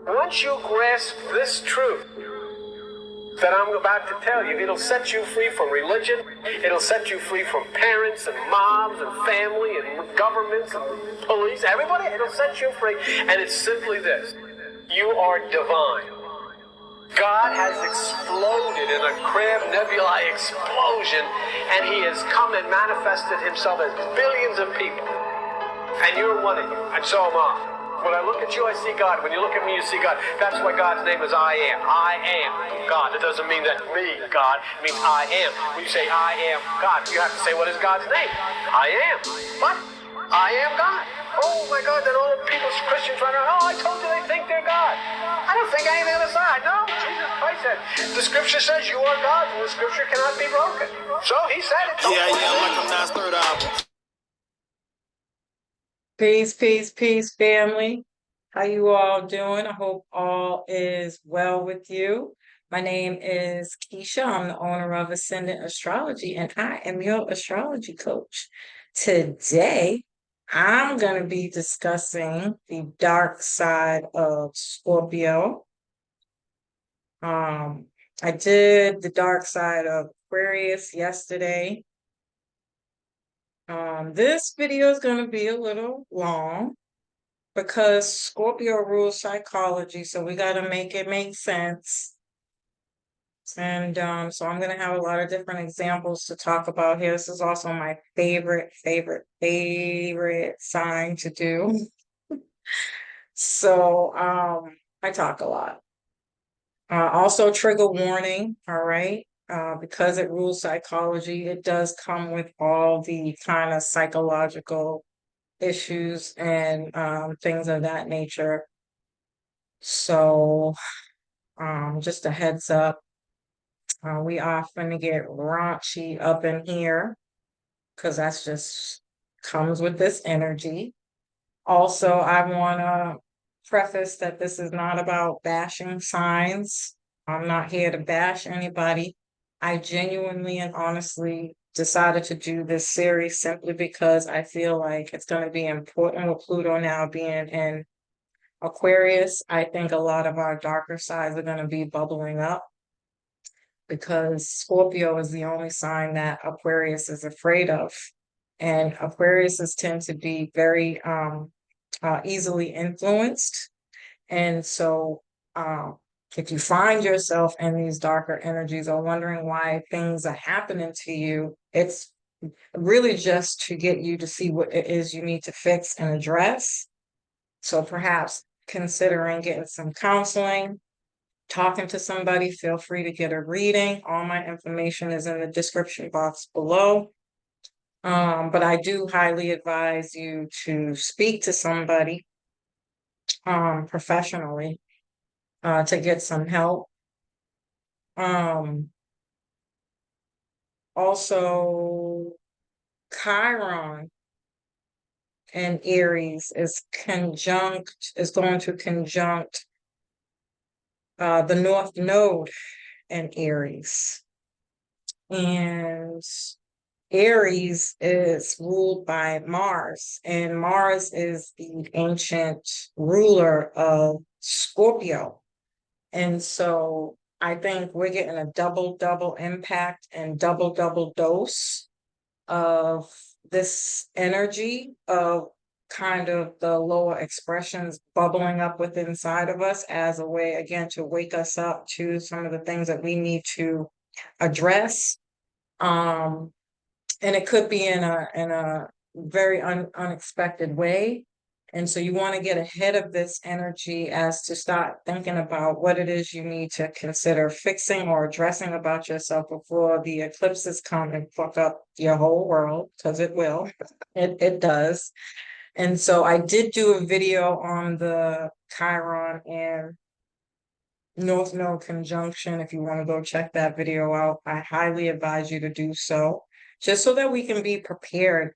Once you grasp this truth that I'm about to tell you, it'll set you free from religion. It'll set you free from parents and mobs and family and governments and police. Everybody, it'll set you free. And it's simply this. You are divine. God has exploded in a Crab Nebulae explosion, and he has come and manifested himself as billions of people. And you're one of you, and so am I. When I look at you, I see God. When you look at me, you see God. That's why God's name is I am. I am God. It doesn't mean that me, God. It means I am. When you say I am God, you have to say, what is God's name? I am. What? I am God. Oh my God, then all the people, Christians run around, oh, I told you they think they're God. I don't think any of the other side. No, Jesus Christ said, the scripture says you are God, and the scripture cannot be broken. So he said it. Yeah, like I'm not third album. Peace, peace, peace, family. How you all doing? I hope all is well with you. My name is Keisha. I'm the owner of Ascendant Astrology, and I am your astrology coach. Today, I'm going to be discussing the dark side of Scorpio. I did the dark side of Aquarius yesterday. This video is going to be a little long because Scorpio rules psychology, so we got to make it make sense. And so I'm going to have a lot of different examples to talk about here. This is also my favorite sign to do. So I talk a lot. Also, trigger warning, all right? Because it rules psychology, it does come with all the kind of psychological issues and things of that nature. So just a heads up, we often get raunchy up in here because that's just comes with this energy. Also, I want to preface that this is not about bashing signs. I'm not here to bash anybody. I genuinely and honestly decided to do this series simply because I feel like it's going to be important with Pluto now being in Aquarius. I think a lot of our darker sides are going to be bubbling up because Scorpio is the only sign that Aquarius is afraid of. And Aquariuses tend to be very easily influenced. And so if you find yourself in these darker energies or wondering why things are happening to you, it's really just to get you to see what it is you need to fix and address. So perhaps considering getting some counseling, talking to somebody, feel free to get a reading. All my information is in the description box below. But I do highly advise you to speak to somebody professionally to get some help. Also, Chiron in Aries is going to conjunct the North Node in Aries. And Aries is ruled by Mars, and Mars is the ancient ruler of Scorpio. And so I think we're getting a double impact and double dose of this energy of kind of the lower expressions bubbling up within inside of us as a way, again, to wake us up to some of the things that we need to address. And it could be in a very unexpected way. And so you want to get ahead of this energy as to start thinking about what it is you need to consider fixing or addressing about yourself before the eclipses come and fuck up your whole world, because it will. It does. And so I did do a video on the Chiron and North Node conjunction. If you want to go check that video out, I highly advise you to do so, just so that we can be prepared.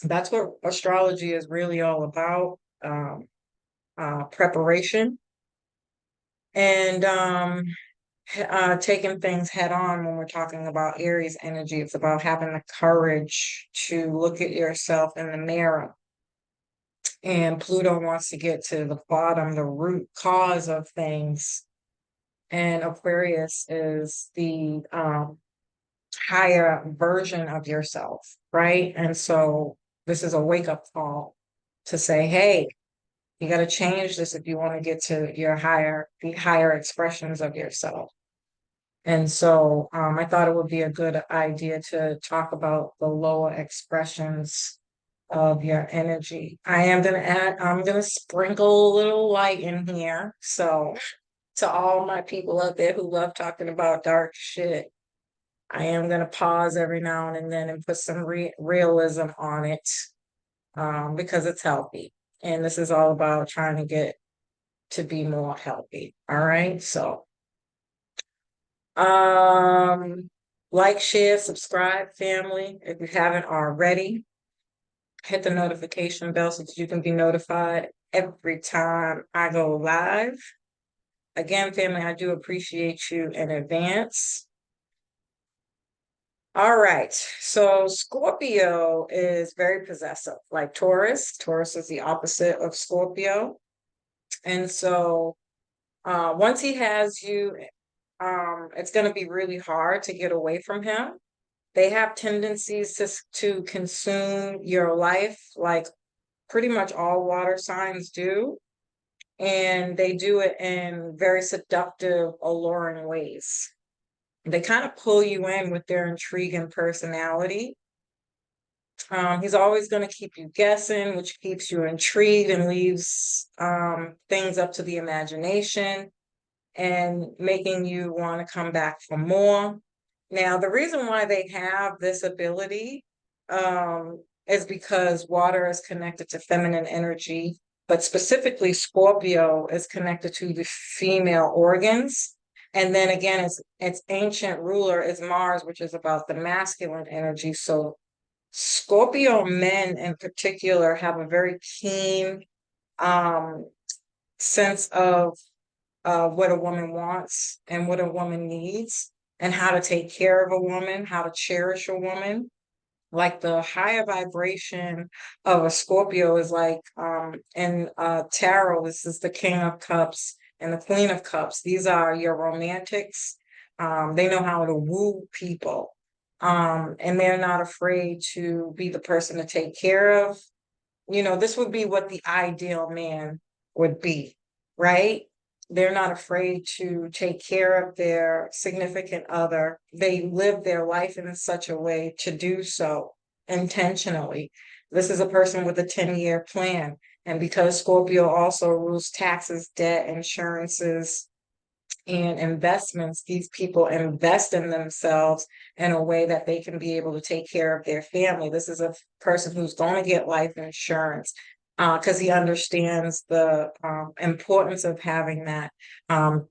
That's what astrology is really all about, preparation and taking things head on. When we're talking about Aries energy, it's about having the courage to look at yourself in the mirror And Pluto wants to get to the bottom, the root cause of things. And Aquarius is the higher version of yourself, right? And so this is a wake-up call to say, hey, you got to change this if you want to get to the higher expressions of yourself. And so I thought it would be a good idea to talk about the lower expressions of your energy. I'm going to sprinkle a little light in here. So to all my people out there who love talking about dark shit, I am going to pause every now and then and put some realism on it, because it's healthy. And this is all about trying to get to be more healthy. All right. So, like, share, subscribe, family, if you haven't already. Hit the notification bell so that you can be notified every time I go live. Again, family, I do appreciate you in advance. All right. So Scorpio is very possessive, like Taurus. Taurus is the opposite of Scorpio. And so once he has you, it's going to be really hard to get away from him. They have tendencies to consume your life, like pretty much all water signs do. And they do it in very seductive, alluring ways. They kind of pull you in with their intriguing personality. He's always going to keep you guessing, which keeps you intrigued and leaves things up to the imagination and making you want to come back for more. Now, the reason why they have this ability is because water is connected to feminine energy, but specifically Scorpio is connected to the female organs. And then again, its ancient ruler is Mars, which is about the masculine energy. So Scorpio men in particular have a very keen sense of what a woman wants and what a woman needs and how to take care of a woman, how to cherish a woman. Like the higher vibration of a Scorpio is like in tarot, this is the King of Cups and the Queen of Cups. These are your romantics. They know how to woo people. And they're not afraid to be the person to take care of. This would be what the ideal man would be, right? They're not afraid to take care of their significant other. They live their life in such a way to do so intentionally. This is a person with a 10-year plan. And because Scorpio also rules taxes, debt, insurances, and investments, these people invest in themselves in a way that they can be able to take care of their family. This is a person who's going to get life insurance because he understands the importance of having that.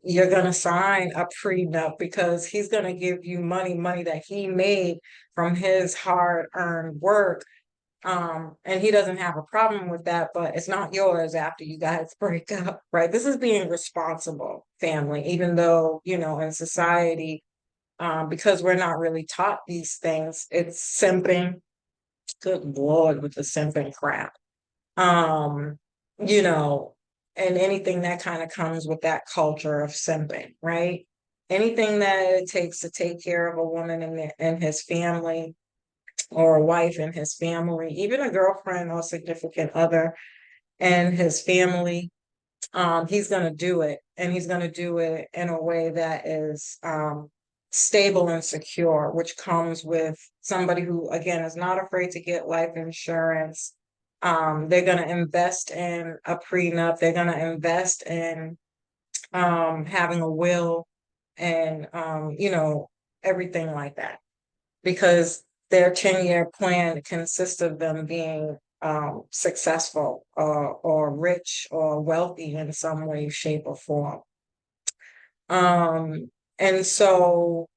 You're going to sign a prenup because he's going to give you money that he made from his hard-earned work. And he doesn't have a problem with that, but it's not yours after you guys break up, right? This is being responsible, family, even though, in society, because we're not really taught these things, it's simping. Good Lord, with the simping crap. Um, you know, and anything that kind of comes with that culture of simping, right? Anything that it takes to take care of a woman and his family, or a wife and his family, even a girlfriend or significant other and his family, he's going to do it. And he's going to do it in a way that is stable and secure, which comes with somebody who, again, is not afraid to get life insurance. They're going to invest in a prenup. They're going to invest in having a will and, everything like that. Because their 10-year plan consists of them being successful or rich or wealthy in some way, shape, or form. And so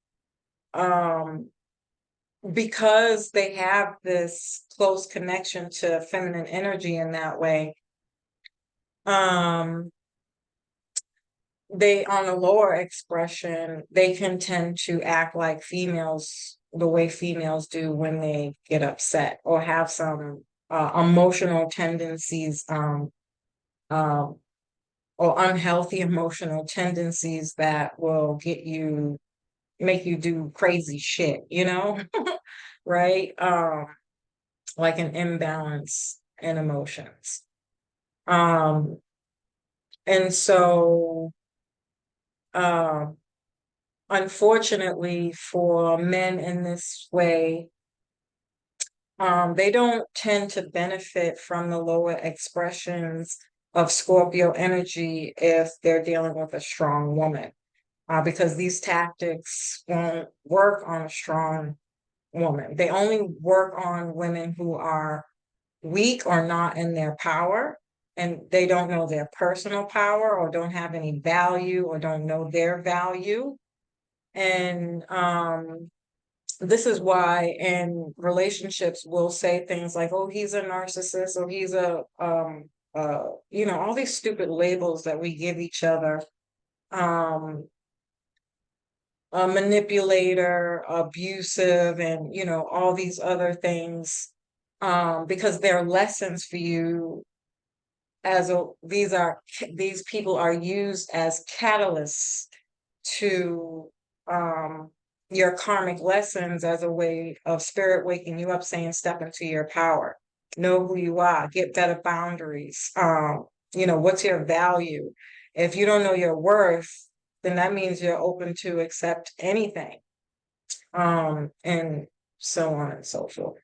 because they have this close connection to feminine energy in that way, they, on a lower expression, they can tend to act like females, the way females do when they get upset or have some emotional tendencies, um, or unhealthy emotional tendencies that will make you do crazy shit, right? Like an imbalance in emotions. Um, and so, um, unfortunately for men in this way, they don't tend to benefit from the lower expressions of Scorpio energy if they're dealing with a strong woman, because these tactics won't work on a strong woman. They only work on women who are weak or not in their power, and they don't know their personal power or don't have any value or don't know their value. And this is why in relationships we'll say things like, oh, he's a narcissist, or he's all these stupid labels that we give each other. A manipulator, abusive, and all these other things, because they're lessons for you. These people are used as catalysts to your karmic lessons, as a way of spirit waking you up, saying step into your power, know who you are, get better boundaries. What's your value? If you don't know your worth, then that means you're open to accept anything, and so on and so forth.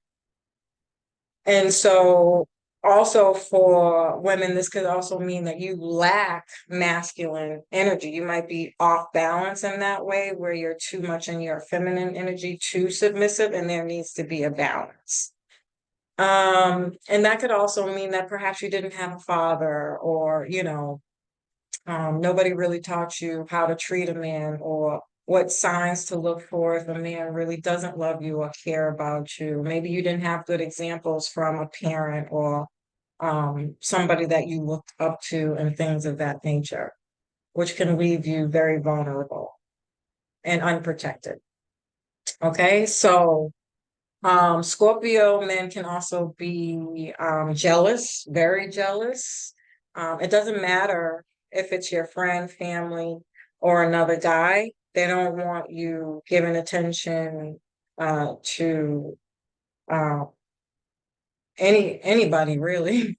And so, also for women, this could also mean that you lack masculine energy. You might be off balance in that way, where you're too much in your feminine energy, too submissive, and there needs to be a balance. And that could also mean that perhaps you didn't have a father, or, nobody really taught you how to treat a man, or what signs to look for if a man really doesn't love you or care about you. Maybe you didn't have good examples from a parent, or somebody that you looked up to, and things of that nature, which can leave you very vulnerable and unprotected. Okay, so Scorpio men can also be jealous, very jealous. It doesn't matter if it's your friend, family, or another guy. They don't want you giving attention to uh, anybody really,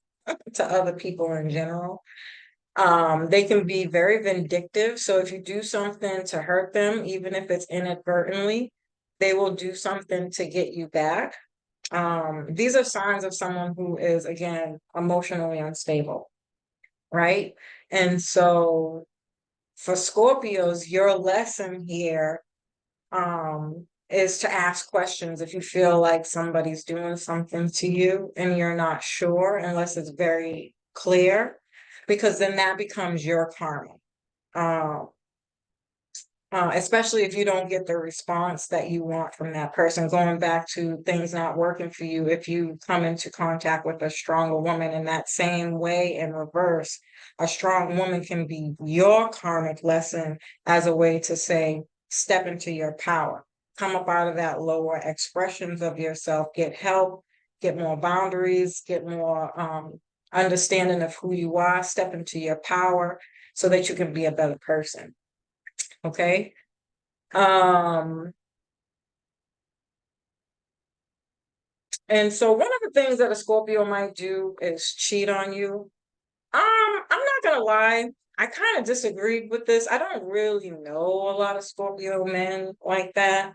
to other people in general. They can be very vindictive. So if you do something to hurt them, even if it's inadvertently, they will do something to get you back. These are signs of someone who is, again, emotionally unstable, right? And so for Scorpios, your lesson here is to ask questions if you feel like somebody's doing something to you and you're not sure, unless it's very clear, because then that becomes your karma. Um, Especially if you don't get the response that you want from that person. Going back to things not working for you, if you come into contact with a stronger woman in that same way, in reverse, a strong woman can be your karmic lesson, as a way to say, step into your power, come up out of that lower expressions of yourself, get help, get more boundaries, get more understanding of who you are, step into your power so that you can be a better person. Okay. Um, and so one of the things that a Scorpio might do is cheat on you. I'm not gonna lie, I kind of disagreed with this. I don't really know a lot of Scorpio men like that.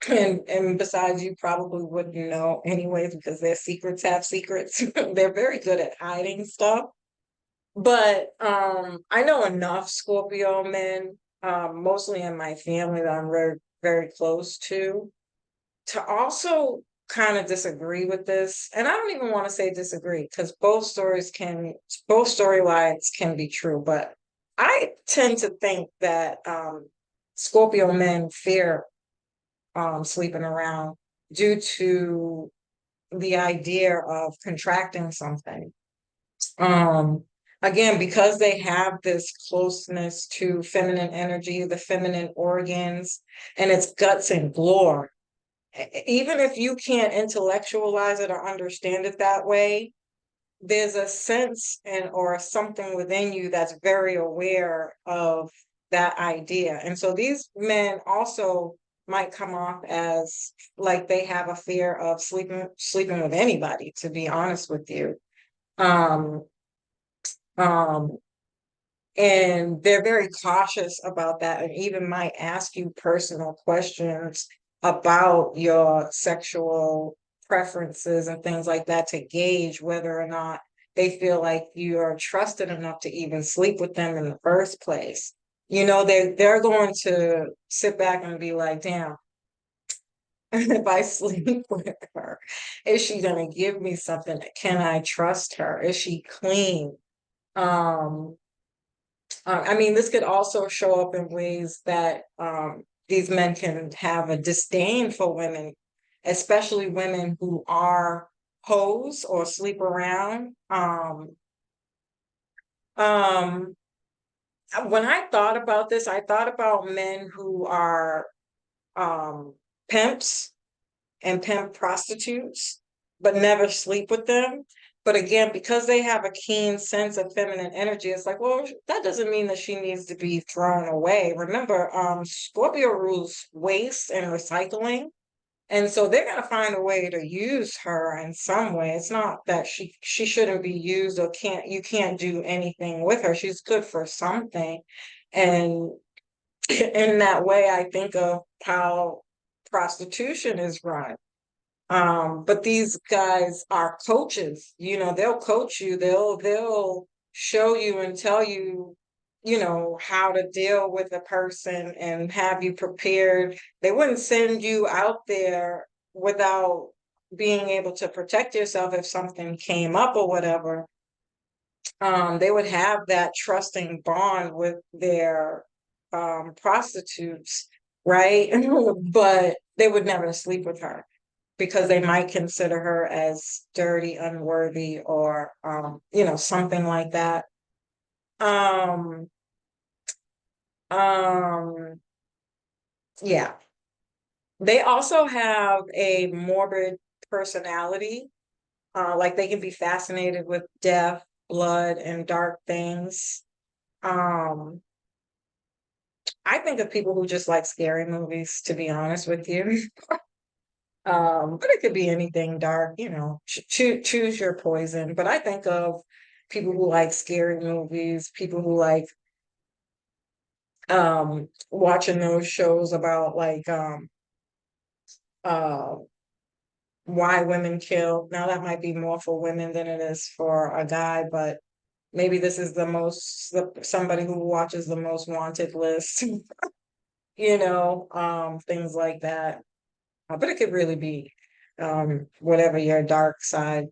And besides, you probably wouldn't know anyways, because their secrets have secrets. They're very good at hiding stuff. But I know enough Scorpio men, mostly in my family that I'm very, very close to also kind of disagree with this. And I don't even want to say disagree, because both storylines can be true. But I tend to think that Scorpio men fear sleeping around, due to the idea of contracting something. Um, Again, because they have this closeness to feminine energy, the feminine organs, and its guts and gore. even if you can't intellectualize it or understand it that way, there's a sense and or something within you that's very aware of that idea. And so these men also might come off as like they have a fear of sleeping with anybody, to be honest with you. Um, um, and they're very cautious about that, and even might ask you personal questions about your sexual preferences and things like that to gauge whether or not they feel like you are trusted enough to even sleep with them in the first place. You know, they're going to sit back and be like, damn, if I sleep with her, is she gonna give me something? Can I trust her? Is she clean? Um, I mean, this could also show up in ways that these men can have a disdain for women, especially women who are hoes or sleep around. Um, when I thought about this, I thought about men who are um, pimps and pimp prostitutes, but never sleep with them. But again, because they have a keen sense of feminine energy, it's like, well, that doesn't mean that she needs to be thrown away. Remember, Scorpio rules waste and recycling. And so they're gonna find a way to use her in some way. It's not that she shouldn't be used or you can't do anything with her. She's good for something. And in that way, I think of how prostitution is run. But these guys are coaches, you know, they'll coach you, they'll show you and tell you, you know, how to deal with a person and have you prepared. They wouldn't send you out there without being able to protect yourself if something came up or whatever. They would have that trusting bond with their prostitutes, right? But they would never sleep with her because they might consider her as dirty, unworthy, or you know, something like that. Um, um, yeah. They also have a morbid personality. Like they can be fascinated with death, blood, and dark things. Um, I think of people who just like scary movies, to be honest with you. But it could be anything dark, you know, choose your poison. But I think of people who like scary movies, people who like watching those shows about like uh why women kill. Now that might be more for women than it is for a guy, but maybe this is somebody who watches the most wanted list, you know, things like that. But it could really be whatever your dark side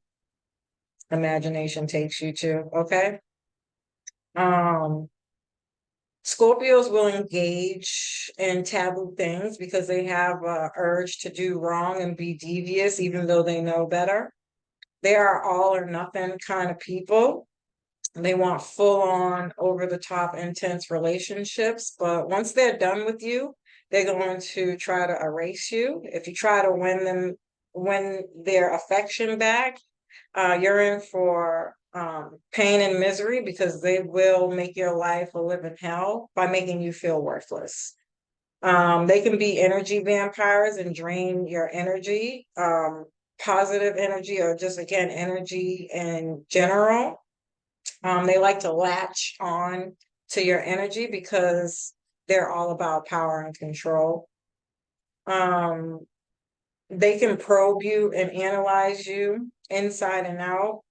imagination takes you to, okay? Um, Scorpios will engage in taboo things because they have a urge to do wrong and be devious, even though they know better. They are all or nothing kind of people. They want full on, over the top, intense relationships. But once they're done with you, they're going to try to erase you. If you try to win their affection back, you're in for pain and misery because they will make your life a living hell by making you feel worthless. They can be energy vampires and drain your energy, positive energy, or just again, energy in general. They like to latch on to your energy because they're all about power and control. Um, they can probe you and analyze you inside and out.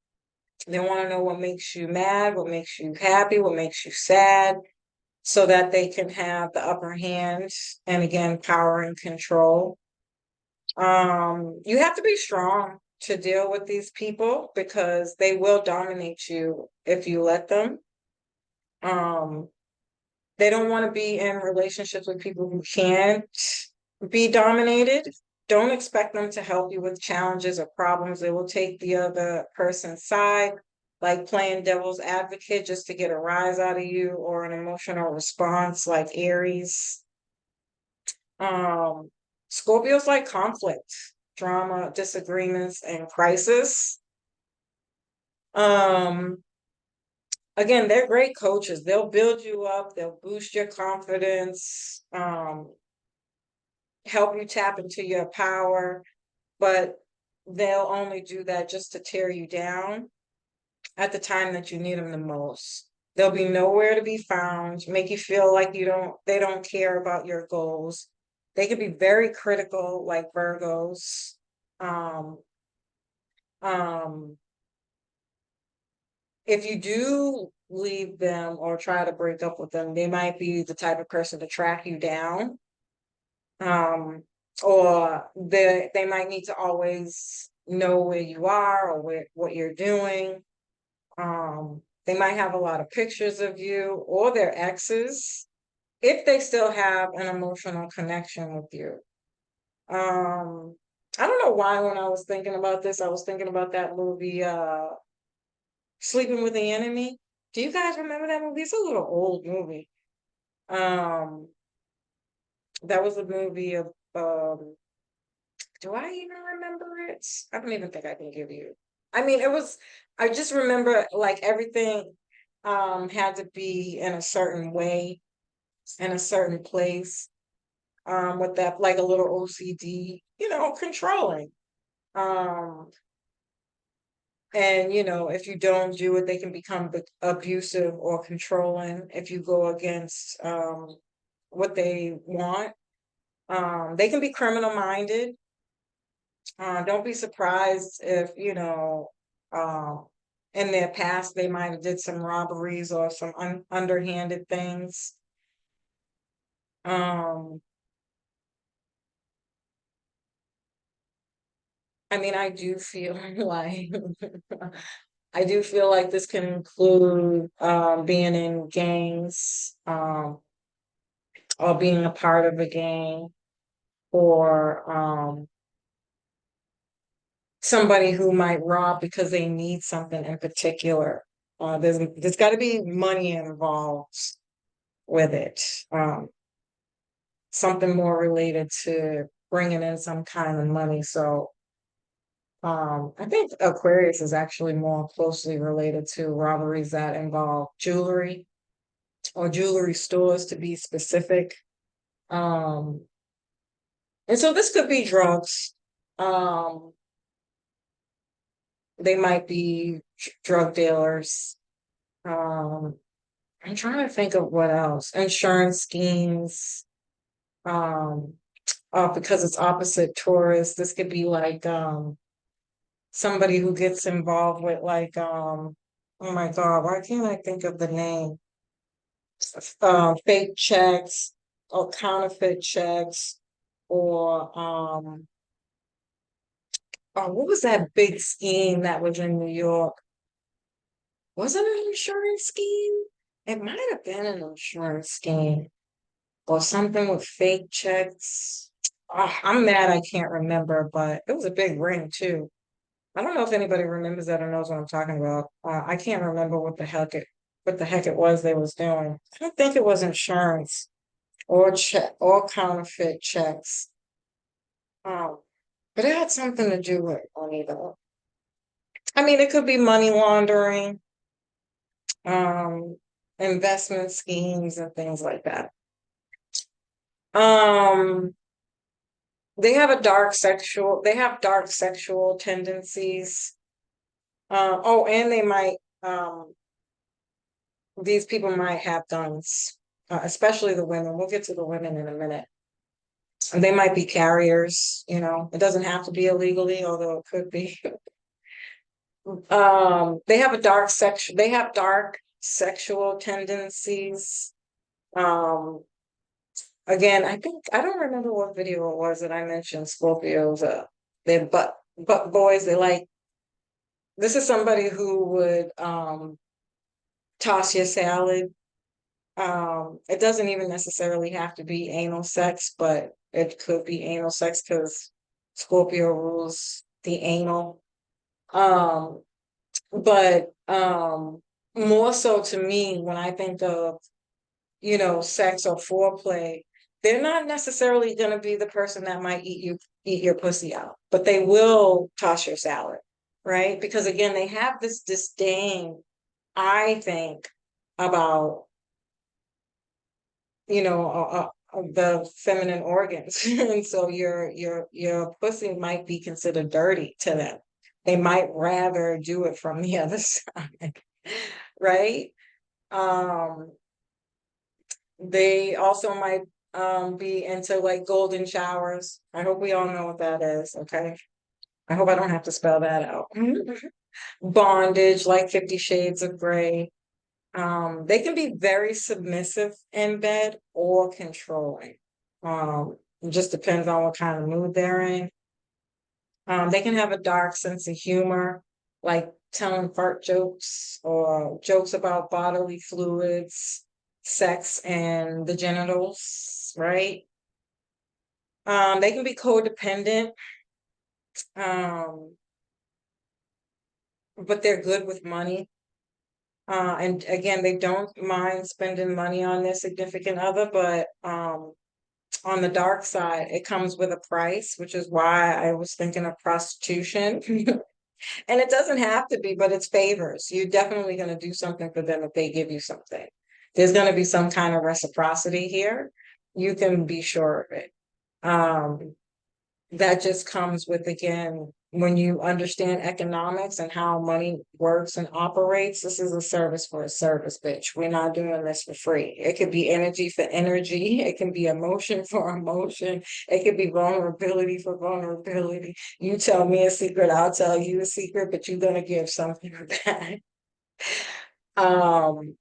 They want to know what makes you mad, what makes you happy, what makes you sad, so that they can have the upper hand and again, power and control. You have to be strong to deal with these people because they will dominate you if you let them. Um, they don't want to be in relationships with people who can't be dominated. Don't expect them to help you with challenges or problems. They will take the other person's side, like playing devil's advocate just to get a rise out of you or an emotional response like Aries. Um, Scorpios like conflict, drama, disagreements, and crisis. Um, again, they're great coaches. They'll build you up, they'll boost your confidence, help you tap into your power, but they'll only do that just to tear you down at the time that you need them the most. They'll be nowhere to be found, make you feel like they don't care about your goals. They can be very critical, like Virgos. Um, um, if you do leave them or try to break up with them, they might be the type of person to track you down. Or they might need to always know where you are or what you're doing. They might have a lot of pictures of you or their exes if they still have an emotional connection with you. I don't know why when I was thinking about this, I was thinking about that movie, Sleeping with the Enemy. Do you guys remember that movie? It's a little old movie. Um, that was a movie of, do I even remember it? I don't even think I can give you. I mean, I just remember like everything had to be in a certain way, in a certain place, with that like a little OCD, controlling. Um, and if you don't do it, they can become abusive or controlling if you go against what they want. They can be criminal minded. Don't be surprised if, um, in their past they might have did some robberies or some underhanded things. Um, I mean, I do feel like I do feel like this can include being in gangs, or being a part of a gang, or somebody who might rob because they need something in particular. There's got to be money involved with it. Something more related to bringing in some kind of money. So I think Aquarius is actually more closely related to robberies that involve jewelry or jewelry stores to be specific. Um, and so this could be drugs. Um, they might be drug dealers. Um, I'm trying to think of what else. Insurance schemes. Um, because it's opposite Taurus, this could be like somebody who gets involved with like oh my God, why can't I think of the name? Fake checks or counterfeit checks or oh, what was that big scheme that was in New York? Was it an insurance scheme? It might have been an insurance scheme or something with fake checks. I'm mad I can't remember, but it was a big ring too. I don't know if anybody remembers that or knows what I'm talking about. I can't remember what the heck it was they was doing. I don't think it was insurance or check or counterfeit checks. Um, but it had something to do with money though. I mean, it could be money laundering, um, investment schemes and things like that. Um, they have dark sexual tendencies. Oh, and these people might have guns, especially the women. We'll get to the women in a minute. And they might be carriers, it doesn't have to be illegally, although it could be. They have dark sexual tendencies. Um, again, I don't remember what video it was that I mentioned Scorpios, they're but boys, this is somebody who would toss your salad. It doesn't even necessarily have to be anal sex, but it could be anal sex because Scorpio rules the anal. Um, but more so to me, when I think of, sex or foreplay, they're not necessarily going to be the person that might eat your pussy out, but they will toss your salad, right? Because again, they have this disdain, I think, about the feminine organs, and so your pussy might be considered dirty to them. They might rather do it from the other side, right? Um, they also might be into like golden showers. I hope we all know what that is, okay? I hope I don't have to spell that out. Bondage, like 50 Shades of Grey. They can be very submissive in bed or controlling. It just depends on what kind of mood they're in. They can have a dark sense of humor, like telling fart jokes or jokes about bodily fluids, sex, and the genitals, right? They can be codependent, um, but they're good with money. And again, they don't mind spending money on their significant other, but on the dark side, it comes with a price, which is why I was thinking of prostitution. And it doesn't have to be, but it's favors. You're definitely going to do something for them if they give you something. There's going to be some kind of reciprocity here. You can be sure of it. Um, that just comes with, again, when you understand economics and how money works and operates. This is a service for a service, bitch. We're not doing this for free. It could be energy for energy. It can be emotion for emotion. It could be vulnerability for vulnerability. You tell me a secret, I'll tell you a secret, but you're gonna give something back. Um,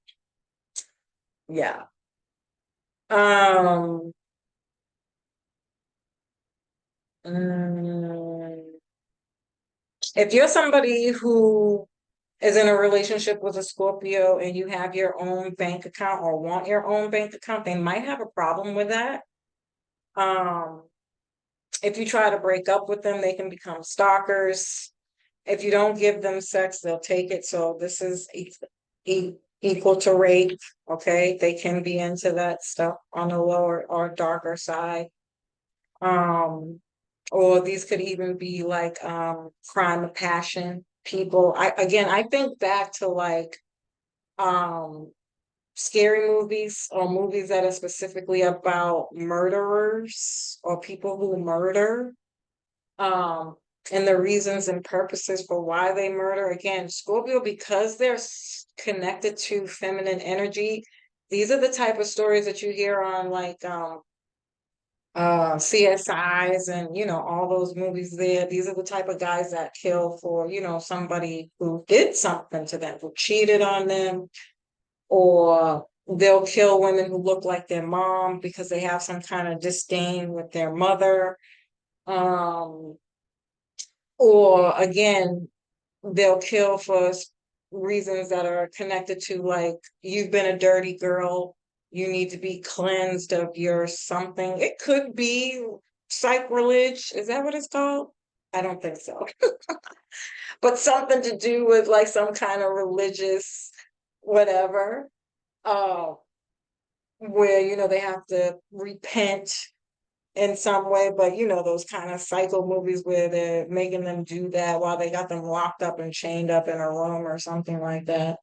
yeah. Um, mm, if you're somebody who is in a relationship with a Scorpio and you have your own bank account or want your own bank account, they might have a problem with that. Um, if you try to break up with them, they can become stalkers. If you don't give them sex, they'll take it. So this is equal to rape. Okay, they can be into that stuff on the lower or darker side. Um, or these could even be like crime of passion people. I think back to like um scary movies or movies that are specifically about murderers or people who murder, um and the reasons and purposes for why they murder. Again, Scorpio, because they're connected to feminine energy, these are the type of stories that you hear on like CSIs and all those movies there. These are the type of guys that kill for somebody who did something to them, who cheated on them, or they'll kill women who look like their mom because they have some kind of disdain with their mother. Um, or again, they'll kill for reasons that are connected to like you've been a dirty girl, you need to be cleansed of your something. It could be sacrilege. Is that what it's called? I don't think so. But something to do with like some kind of religious whatever. Uh, where they have to repent in some way, but those kind of psycho movies where they're making them do that while they got them locked up and chained up in a room or something like that,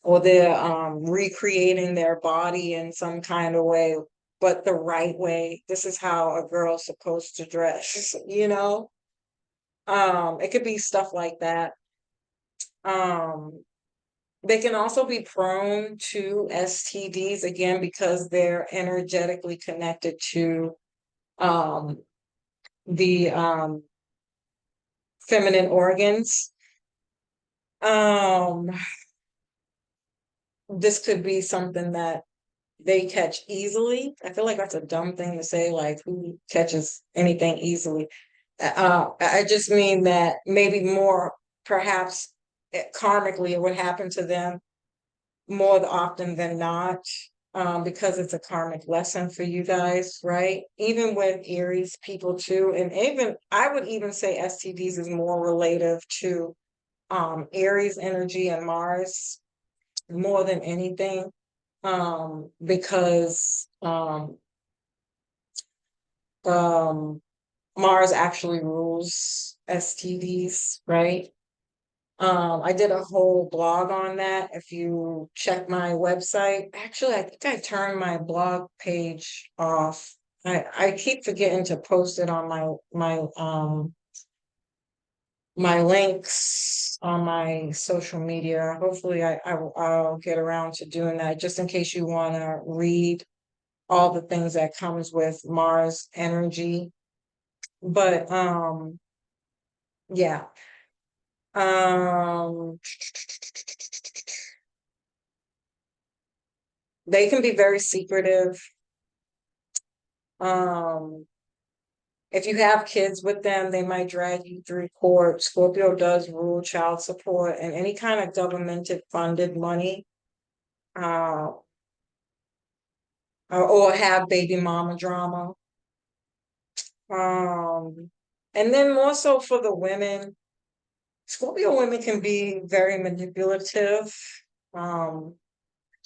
or they're recreating their body in some kind of way, but the right way. This is how a girl's supposed to dress. It could be stuff like that. um They can also be prone to STDs, again, because they're energetically connected to um, the feminine organs. Um, this could be something that they catch easily. I feel like that's a dumb thing to say, like, who catches anything easily? I just mean that maybe more, perhaps karmically, it would happen to them more often than not, because it's a karmic lesson for you guys, right? Even with Aries people too, and even I would even say STDs is more relative to Aries energy and Mars more than anything, because Mars actually rules STDs, right? I did a whole blog on that. If you check my website, actually, I think I turned my blog page off. I keep forgetting to post it on my links on my social media. Hopefully, I'll get around to doing that, just in case you want to read all the things that comes with Mars energy. But yeah. Um, they can be very secretive. Um, if you have kids with them, they might drag you through court. Scorpio does rule child support and any kind of governmented funded money, uh, or have baby mama drama. Um, and then more so for the women, Scorpio women can be very manipulative. Um,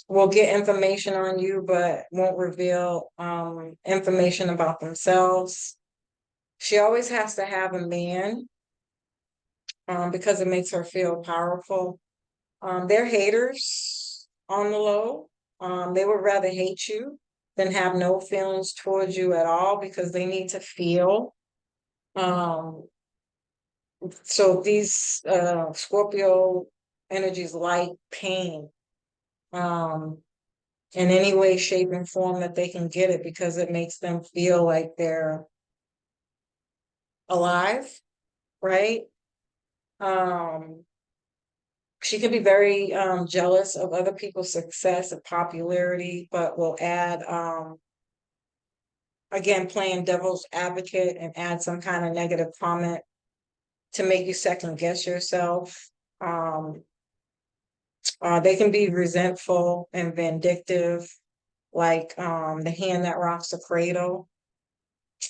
will get information on you, but won't reveal information about themselves. She always has to have a man because it makes her feel powerful. They're haters on the low. They would rather hate you than have no feelings towards you at all because they need to feel. Um, so these Scorpio energies like pain in any way, shape, and form that they can get it because it makes them feel like they're alive, right? Um, she can be very jealous of other people's success and popularity, but will add, again, playing devil's advocate and add some kind of negative comment to make you second guess yourself. Um, they can be resentful and vindictive, like the hand that rocks the cradle.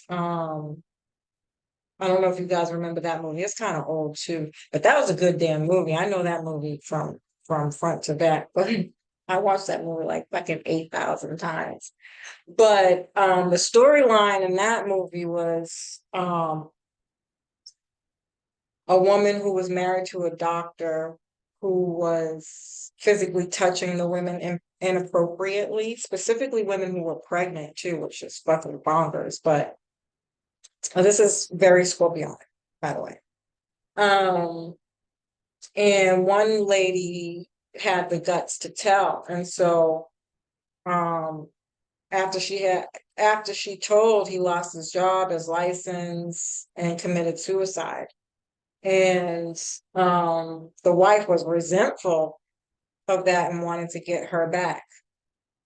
Um, I don't know if you guys remember that movie. It's kind of old too, but that was a good damn movie. I know that movie from front to back, but I watched that movie like fucking 8,000 times. But the storyline in that movie was a woman who was married to a doctor who was physically touching the women inappropriately, specifically women who were pregnant too, which is fucking bonkers. But this is very Scorpionic, by the way. Um, and one lady had the guts to tell, and so um, after she told, he lost his job, his license, and committed suicide. And the wife was resentful of that and wanted to get her back.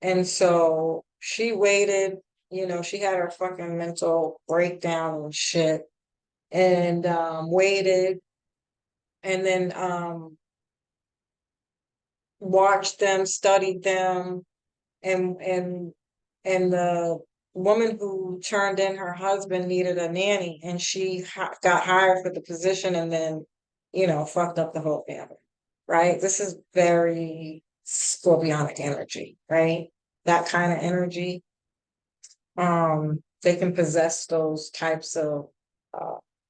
And so she waited, she had her fucking mental breakdown and shit, and waited, and then watched them, studied them, and and the woman who turned in her husband needed a nanny, and she got hired for the position, and then fucked up the whole family. Right? This is very scorpionic energy, right? That kind of energy. They can possess those types of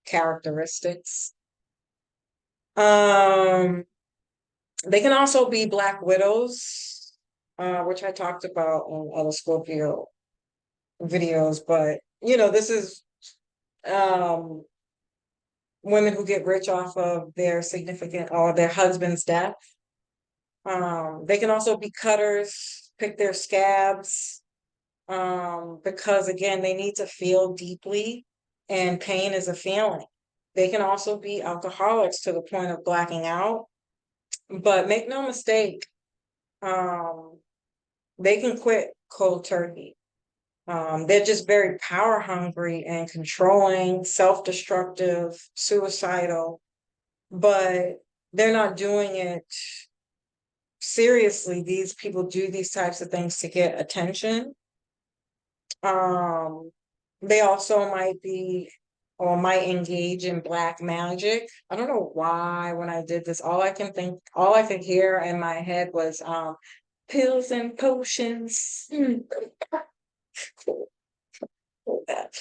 characteristics. um They can also be Black widows, which I talked about on other Scorpio videos, but this is um, women who get rich off of their significant or their husband's death. They can also be cutters, pick their scabs, because again, they need to feel deeply, and pain is a feeling. They can also be alcoholics to the point of blacking out, but make no mistake, um, they can quit cold turkey. They're just very power hungry and controlling, self-destructive, suicidal, but they're not doing it seriously. These people do these types of things to get attention. Um, they also might be or might engage in black magic. I don't know why when I did this, all I could hear in my head was pills and potions. That.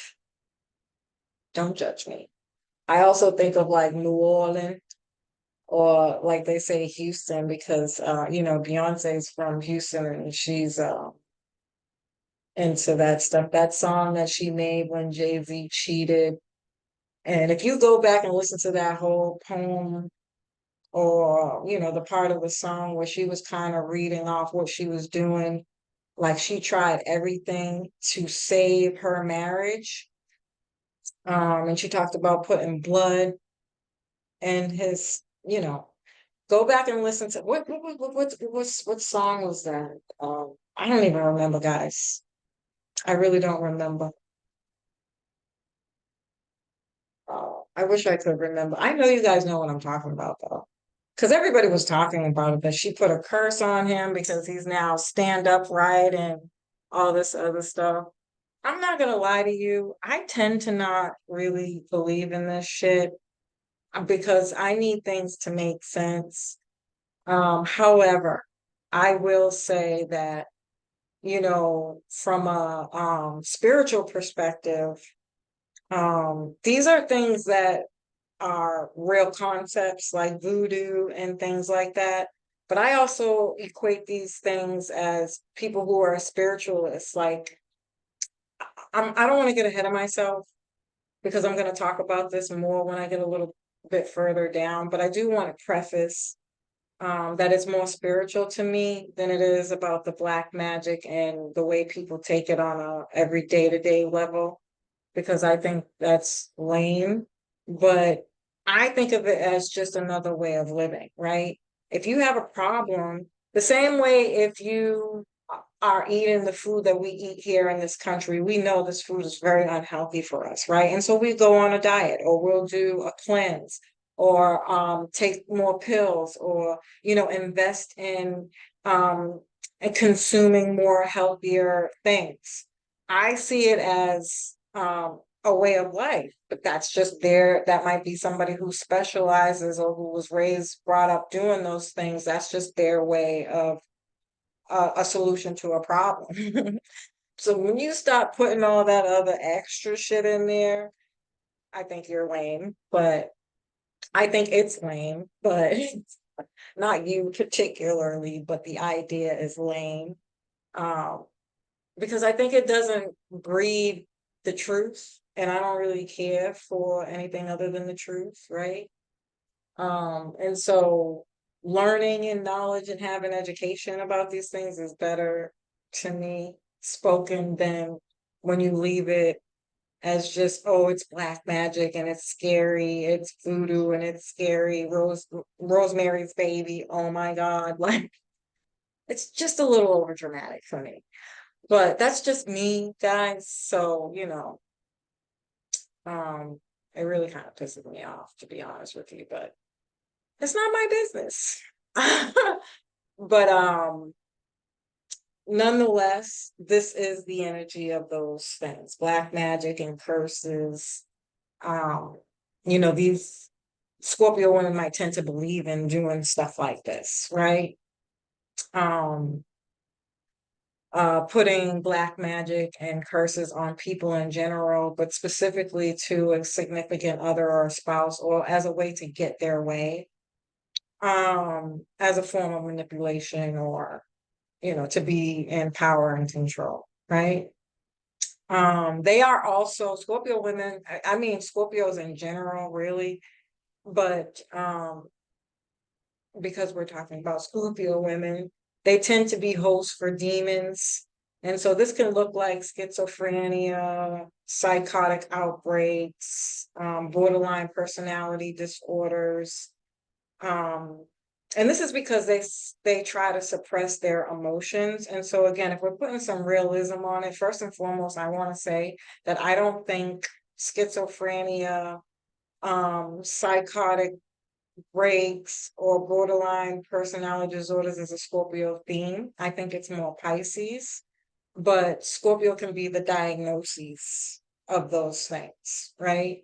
Don't judge me. I also think of like New Orleans or like they say Houston because Beyonce's from Houston and she's into that stuff. That song that she made when Jay-Z cheated. And if you go back and listen to that whole poem or, the part of the song where she was kind of reading off what she was doing, like she tried everything to save her marriage. And she talked about putting blood in his, go back and listen to what song was that? I don't even remember, guys. I really don't remember. I wish I could remember. I know you guys know what I'm talking about though. Because everybody was talking about it, that she put a curse on him because he's now stand upright and all this other stuff. I'm not gonna lie to you. I tend to not really believe in this shit because I need things to make sense. However, I will say that, from a spiritual perspective, these are things that are real concepts like voodoo and things like that. But I also equate these things as people who are spiritualists. Like, I don't want to get ahead of myself because I'm going to talk about this more when I get a little bit further down. But I do want to preface that it's more spiritual to me than it is about the black magic and the way people take it on a every day-to-day level, because I think that's lame. But I think of it as just another way of living, right? If you have a problem, the same way if you are eating the food that we eat here in this country, we know this food is very unhealthy for us, right? And so we go on a diet or we'll do a cleanse or take more pills or, invest um, in consuming more healthier things. I see it as a way of life, but that's just that might be somebody who specializes or who was raised, brought up doing those things. That's just their way of a solution to a problem. So when you stop putting all that other extra shit in there, I think you're lame, but I think it's lame, but not you particularly, but the idea is lame. Um, because I think it doesn't breed the truth, and I don't really care for anything other than the truth, right? And so learning and knowledge and having education about these things is better to me spoken than when you leave it as just, oh, it's black magic and it's scary, it's voodoo and it's scary, Rosemary's Baby, oh my God, like it's just a little over dramatic for me. But that's just me, guys. So, um, it really kind of pisses me off, to be honest with you, but it's not my business. But nonetheless, this is the energy of those things, black magic and curses. Um, these Scorpio women might tend to believe in doing stuff like this, right? Um, putting black magic and curses on people in general, but specifically to a significant other or a spouse, or as a way to get their way, as a form of manipulation or, to be in power and control, right? They are also Scorpio women, I mean Scorpios in general, really, but because we're talking about Scorpio women, they tend to be hosts for demons. And so this can look like schizophrenia, psychotic outbreaks, borderline personality disorders. And this is because they try to suppress their emotions. And so again, if we're putting some realism on it, first and foremost, I want to say that I don't think schizophrenia, psychotic breaks or borderline personality disorders is a Scorpio theme. I think it's more Pisces, but Scorpio can be the diagnoses of those things, right?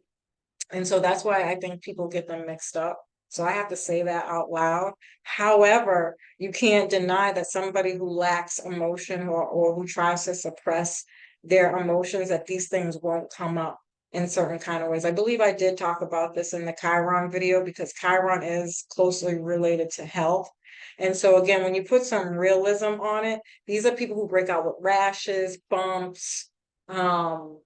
And so that's why I think people get them mixed up. So I have to say that out loud. However, you can't deny that somebody who lacks emotion or who tries to suppress their emotions, that these things won't come up. in certain kind of ways. I believe I did talk about this in the Chiron video because Chiron is closely related to health. And so again, when you put some realism on it, these are people who break out with rashes, bumps, um,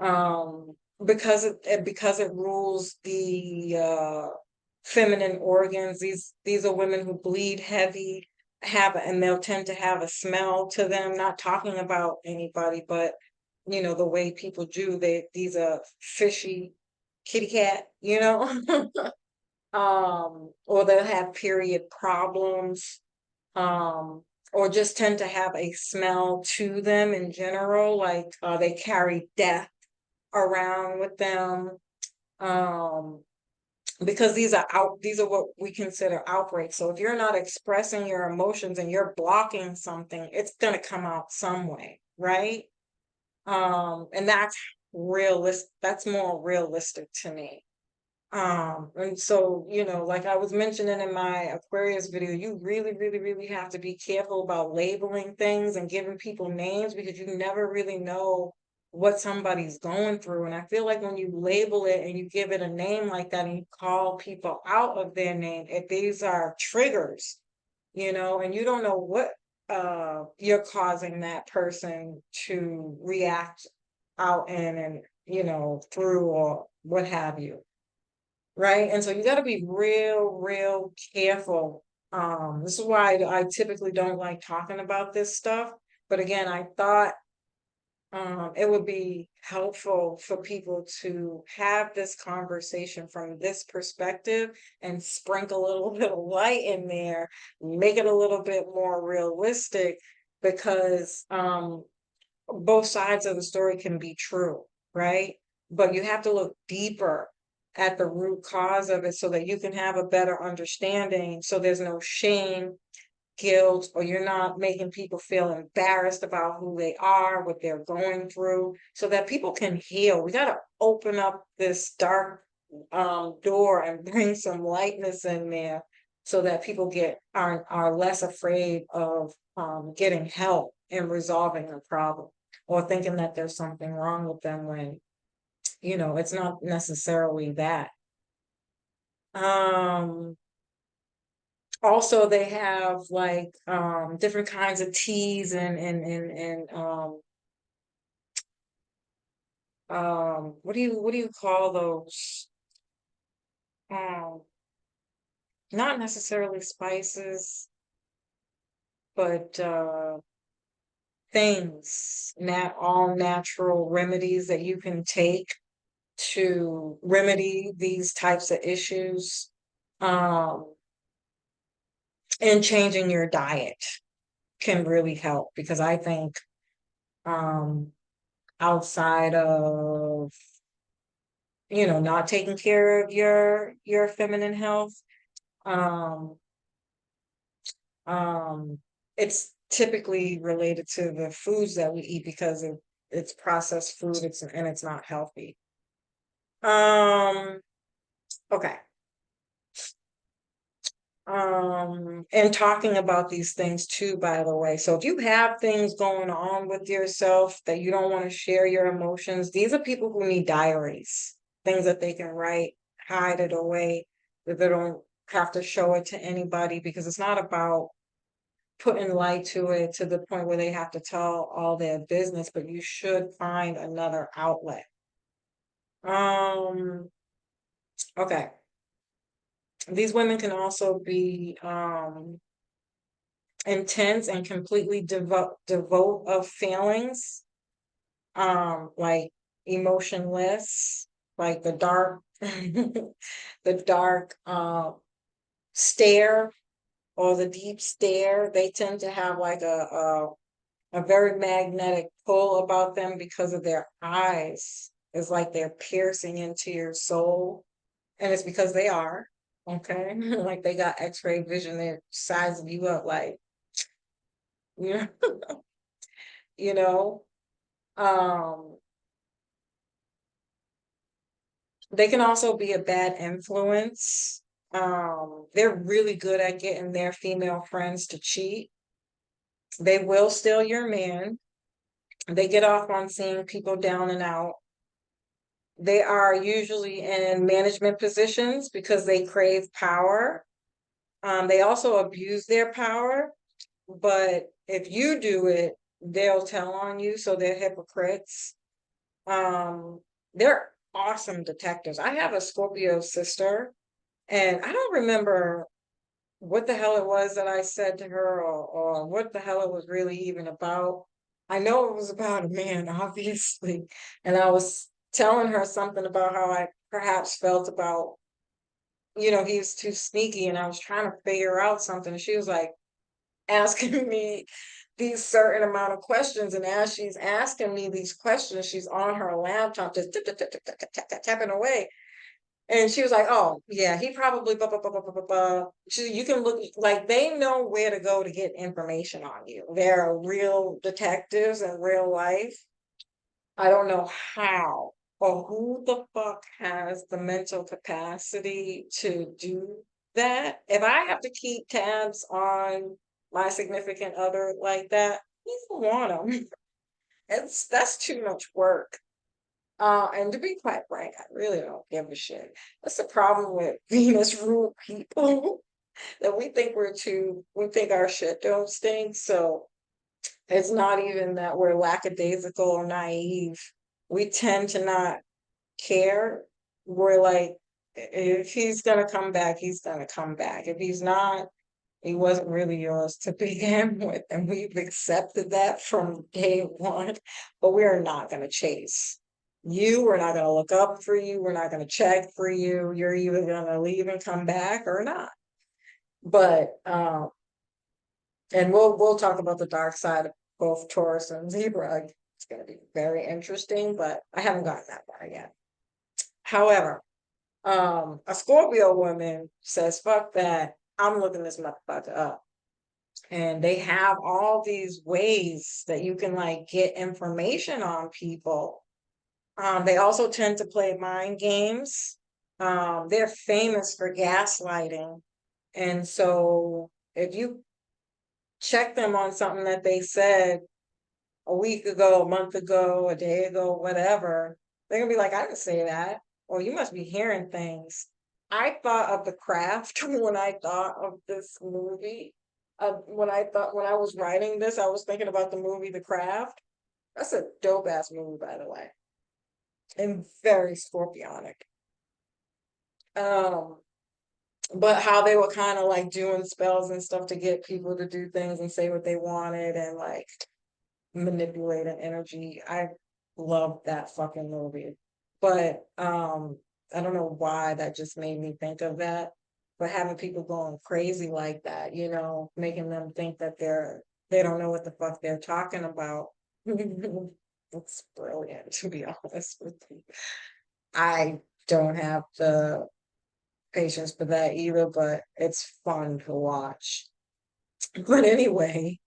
um, because it rules the feminine organs. These are women who bleed heavy, and they'll tend to have a smell to them. Not talking about anybody, but the way people do. These are fishy kitty cat, or they'll have period problems, or just tend to have a smell to them in general, like they carry death around with them. Um, because these are what we consider outbreaks. So if you're not expressing your emotions and you're blocking something, it's gonna come out some way, right? And that's more realistic to me. And so, like I was mentioning in my Aquarius video, you really, really, really have to be careful about labeling things and giving people names because you never really know what somebody's going through. And I feel like when you label it and you give it a name like that and you call people out of their name, if these are triggers, and you don't know what you're causing that person to react out in and through or what have you. Right. And so you got to be real careful. This is why I typically don't like talking about this stuff. But again, I thought it would be helpful for people to have this conversation from this perspective and sprinkle a little bit of light in there, make it a little bit more realistic because both sides of the story can be true, right? But you have to look deeper at the root cause of it so that you can have a better understanding. So there's no shame, guilt, or you're not making people feel embarrassed about who they are, what they're going through, so that people can heal. We got to open up this dark door and bring some lightness in there so that people are less afraid of getting help and resolving the problem or thinking that there's something wrong with them when it's not necessarily that. Um, Also they have like different kinds of teas and what do you call those? Um, Not necessarily spices, but things, all natural remedies that you can take to remedy these types of issues. Um, and changing your diet can really help because I think um outside of not taking care of your feminine health, um um it's typically related to the foods that we eat because it's processed food, it's not healthy. um okay. And talking about these things too, by the way. So if you have things going on with yourself that you don't want to share your emotions, these are people who need diaries, things that they can write, hide it away, that they don't have to show it to anybody because it's not about putting light to it to the point where they have to tell all their business, but you should find another outlet. Um, okay. These women can also be intense and completely devote of feelings, like emotionless, like the dark the dark stare or the deep stare. They tend to have like a very magnetic pull about them because of their eyes. It's like they're piercing into your soul, and it's because they are. Okay. Like they got x-ray vision, they're sizing you up like, you know, you know. Um, they can also be a bad influence. They're really good at getting their female friends to cheat. They will steal your man. They get off on seeing people down and out. They are usually in management positions because they crave power. They also abuse their power, but if you do it, they'll tell on you, so they're hypocrites. They're awesome detectives. I have a Scorpio sister, and I don't remember what the hell it was that I said to her, or what the hell it was really even about. I know it was about a man, obviously, and I was telling her something about how I perhaps felt about, he was too sneaky, and I was trying to figure out something. And she was like asking me these certain amount of questions, and as she's asking me these questions, she's on her laptop just tapping away. And she was like, "Oh, yeah, he probably blah blah blah blah blah blah." Blah. You can look like they know where to go to get information on you. They're real detectives in real life. I don't know how or who the fuck has the mental capacity to do that. If I have to keep tabs on my significant other like that, I don't want them. That's too much work. And to be quite frank, I really don't give a shit. That's the problem with Venus ruled people that we think our shit don't stink. So it's not even that we're lackadaisical or naive. We tend to not care. We're like, if he's gonna come back, he's gonna come back. If he's not, he wasn't really yours to begin with. And we've accepted that from day one, but we are not gonna chase you. We're not gonna look up for you. We're not gonna check for you. You're either gonna leave and come back or not. But and we'll talk about the dark side of both Taurus and Libra. It's gonna be very interesting, but I haven't gotten that far yet. However, a Scorpio woman says, fuck that. I'm looking this motherfucker up. And they have all these ways that you can like get information on people. They also tend to play mind games. They're famous for gaslighting. And so if you check them on something that they said a week ago, a month ago, a day ago, whatever, they're gonna be like, I didn't say that. Or you must be hearing things. I thought of The Craft when I thought of this movie. When I was writing this, I was thinking about the movie The Craft. That's a dope ass movie, by the way, and very scorpionic. Um, but how they were kind of like doing spells and stuff to get people to do things and say what they wanted and like manipulating energy. I love that fucking movie. But I don't know why that just made me think of that. But having people going crazy like that, making them think that they don't know what the fuck they're talking about. It's brilliant, to be honest with you. I don't have the patience for that either, but it's fun to watch. But anyway,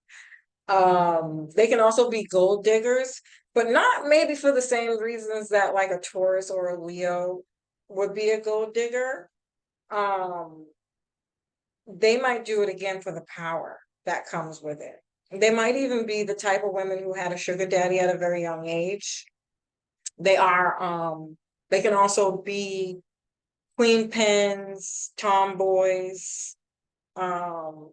they can also be gold diggers, but not maybe for the same reasons that like a Taurus or a Leo would be a gold digger. Um, they might do it again for the power that comes with it. They might even be the type of women who had a sugar daddy at a very young age. They are, they can also be queen pins, tomboys, um,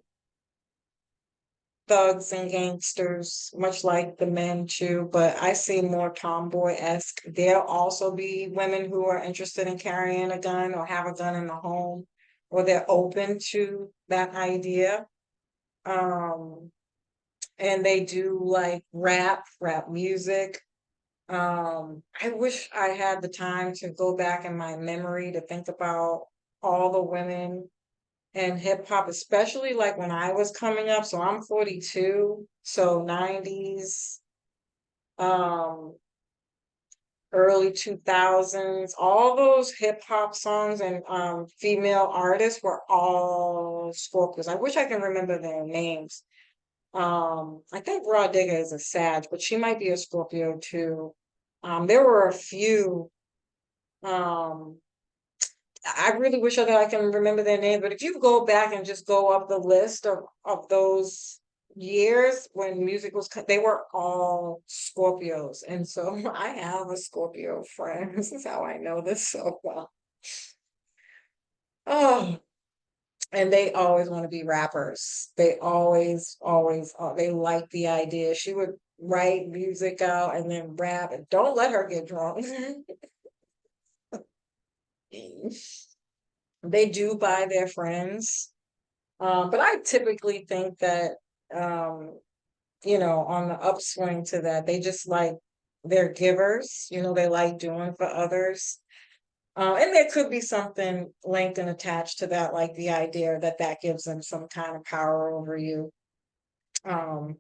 thugs and gangsters, much like the men too, but I see more tomboy-esque. There'll also be women who are interested in carrying a gun or have a gun in the home, or they're open to that idea. Um, and they do like rap music. I wish I had the time to go back in my memory to think about all the women and hip hop, especially like when I was coming up. So I'm 42, so 90s, um, early 2000s, all those hip hop songs and female artists were all Scorpios. I wish I can remember their names. I think Raw Digga is a Sag, but she might be a Scorpio too. There were a few. Um, I really wish that I can remember their name, but if you go back and just go up the list of those years when music was, they were all Scorpios. And so I have a Scorpio friend. This is how I know this so well. Oh, and they always want to be rappers. They always, they like the idea. She would write music out and then rap, and don't let her get drunk. They do buy their friends. But I typically think that, um, on the upswing to that, they just like, they're givers, they like doing for others. And there could be something linked and attached to that, like the idea that that gives them some kind of power over you. Um,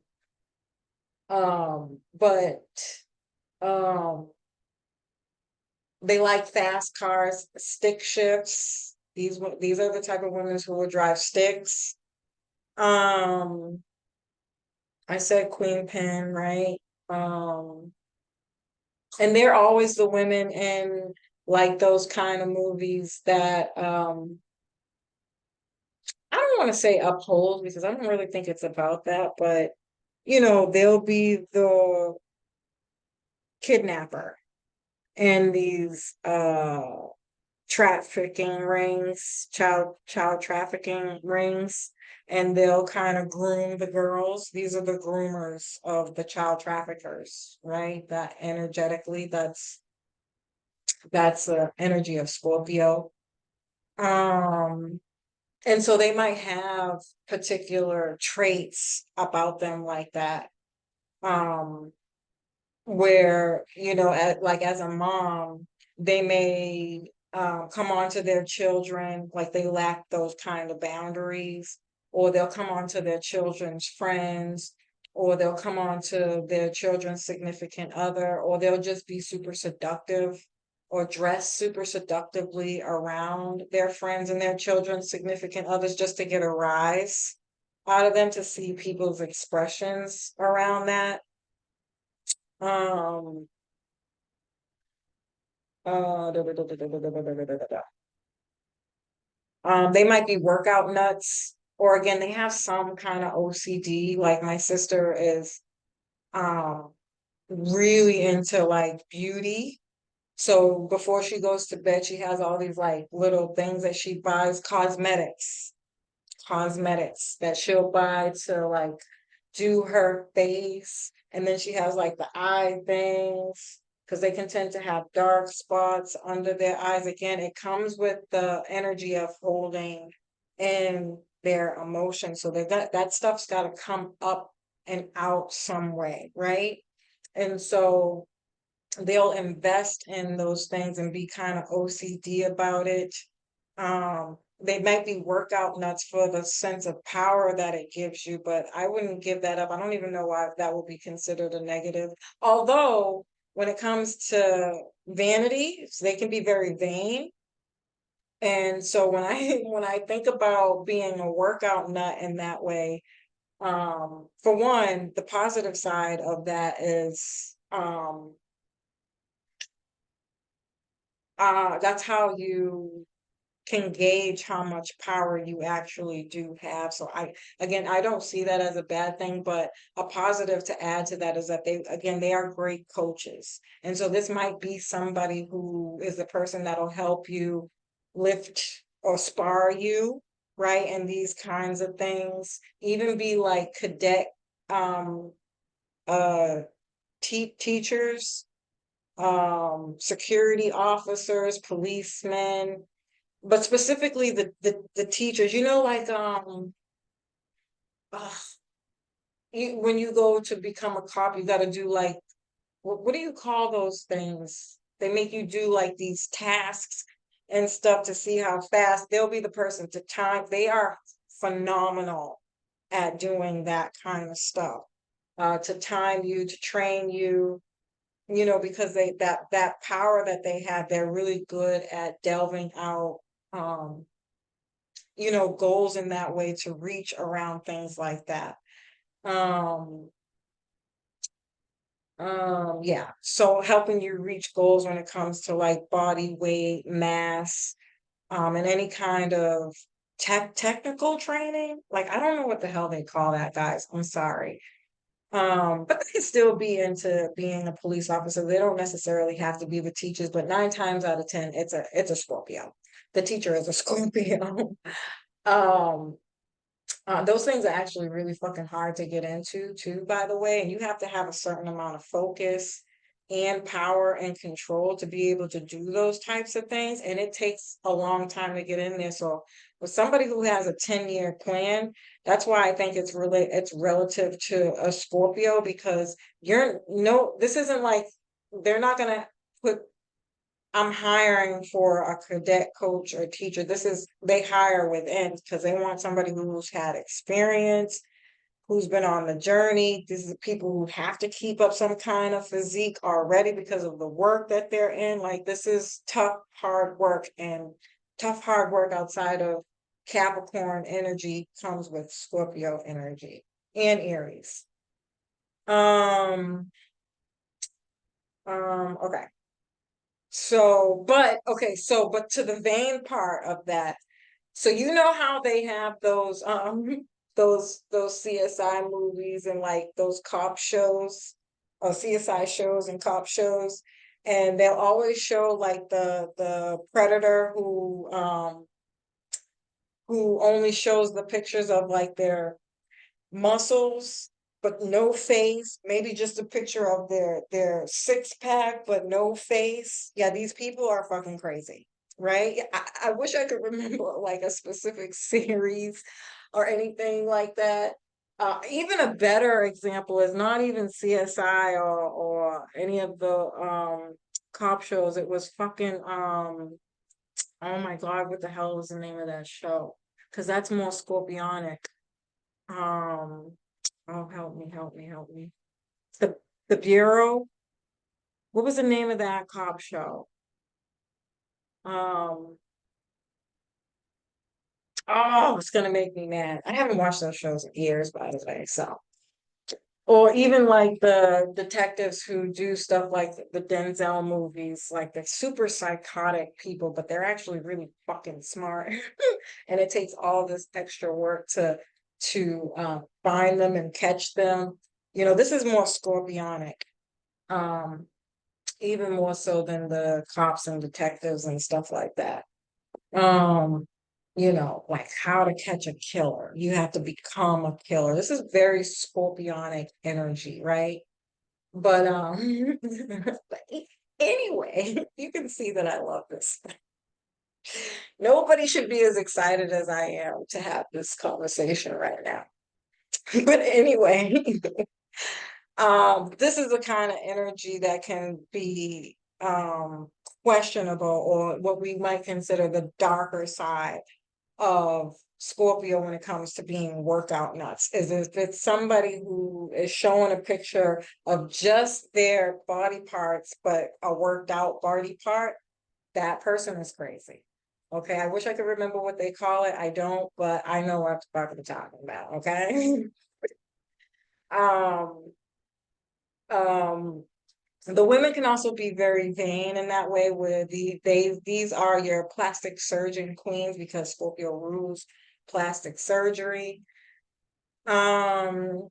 but um, they like fast cars, stick shifts. These are the type of women who will drive sticks. Um, I said queen pin, right? Um, and they're always the women in like those kind of movies that I don't want to say uphold because I don't really think it's about that, but they'll be the kidnapper in these trafficking rings, child trafficking rings, and they'll kind of groom the girls. These are the groomers of the child traffickers, right? That energetically, that's the energy of Scorpio. Um, and so they might have particular traits about them like that. Um, where, like as a mom, they may come on to their children, like they lack those kind of boundaries, or they'll come on to their children's friends, or they'll come on to their children's significant other, or they'll just be super seductive or dress super seductively around their friends and their children's significant others just to get a rise out of them, to see people's expressions around that. Um, they might be workout nuts, or again, they have some kind of OCD. Like my sister is um really into like beauty. So before she goes to bed, she has all these like little things that she buys, cosmetics that she'll buy to like do her face. And then she has like the eye things because they can tend to have dark spots under their eyes. Again, it comes with the energy of holding in their emotions. So that stuff's got to come up and out some way, right? And so they'll invest in those things and be kind of OCD about it. They might be workout nuts for the sense of power that it gives you, but I wouldn't give that up. I don't even know why that would be considered a negative. Although when it comes to vanity, they can be very vain. And so when I when I think about being a workout nut in that way, for one, the positive side of that is that's how you can gauge how much power you actually do have. So I don't see that as a bad thing, but a positive to add to that is that they are great coaches. And so this might be somebody who is the person that'll help you lift or spar you, right? And these kinds of things, even be like cadet, um, uh, teachers, security officers, policemen, but specifically the teachers, like uh, when you go to become a cop, you got to do like what do you call those things? They make you do like these tasks and stuff to see how fast they'll be the person to time. They are phenomenal at doing that kind of stuff. To time you, to train you, because that power that they have, they're really good at delving out um goals in that way to reach around things like that. Um, yeah. So helping you reach goals when it comes to like body weight, mass, and any kind of technical training. Like, I don't know what the hell they call that, guys. I'm sorry. But they can still be into being a police officer. They don't necessarily have to be the teachers, but 9 times out of 10, it's a Scorpio. The teacher is a Scorpio. Um, those things are actually really fucking hard to get into too, by the way. And you have to have a certain amount of focus and power and control to be able to do those types of things. And it takes a long time to get in there. So with somebody who has a 10-year plan, that's why I think it's relative to a Scorpio, because this isn't like they're not gonna put I'm hiring for a cadet coach or teacher. They hire within because they want somebody who's had experience, who's been on the journey. This is people who have to keep up some kind of physique already because of the work that they're in. Like, this is tough, hard work, and tough, hard work outside of Capricorn energy comes with Scorpio energy and Aries. Um, okay. But to the vain part of that, so you know how they have those those CSI movies and like those cop shows, or CSI shows and cop shows, and they'll always show like the predator who only shows the pictures of like their muscles but no face, maybe just a picture of their six pack but no face. Yeah, these people are fucking crazy, right? I wish I could remember like a specific series or anything like that. Even a better example is not even CSI or any of the cop shows. It was fucking oh my god, what the hell was the name of that show? Because that's more scorpionic. um Oh, help me, help me, help me. The the Bureau. What was the name of that cop show? Um, oh, it's gonna make me mad. I haven't watched those shows in years, by the way. So, or even like the detectives who do stuff like the Denzel movies, like the super psychotic people, but they're actually really fucking smart. And it takes all this extra work to find them and catch them. This is more scorpionic. Um, Even more so than the cops and detectives and stuff like that. Um, like how to catch a killer. You have to become a killer. This is very scorpionic energy, right? But but anyway, you can see that I love this. Nobody should be as excited as I am to have this conversation right now. But anyway, this is the kind of energy that can be questionable, or what we might consider the darker side of Scorpio when it comes to being workout nuts. Is if it's somebody who is showing a picture of just their body parts, but a worked out body part, that person is crazy. Okay, I wish I could remember what they call it. I don't, but I know what I'm talking about. Okay. um um the women can also be very vain in that way, where these are your plastic surgeon queens, because Scorpio rules plastic surgery. Um,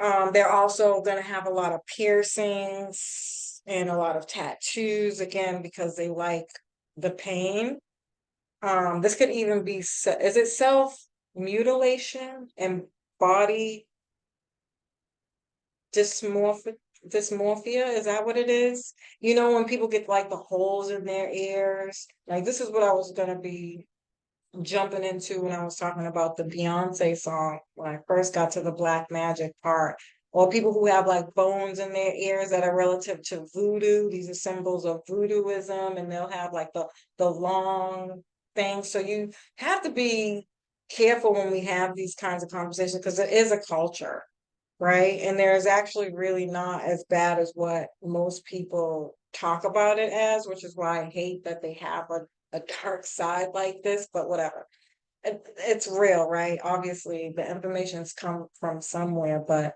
they're also going to have a lot of piercings and a lot of tattoos, again, because they like the pain. This could even be, is it self mutilation and body dysmorphia, is that what it is? When people get like the holes in their ears, like this is what I was gonna be jumping into when I was talking about the Beyonce song when I first got to the black magic part. Or people who have like bones in their ears that are relative to voodoo. These are symbols of voodooism, and they'll have like the long thing. So you have to be careful when we have these kinds of conversations, because it is a culture, right? And there's actually really not as bad as what most people talk about it as, which is why I hate that they have a dark side like this, but whatever. It's real, right? Obviously, the information's come from somewhere, but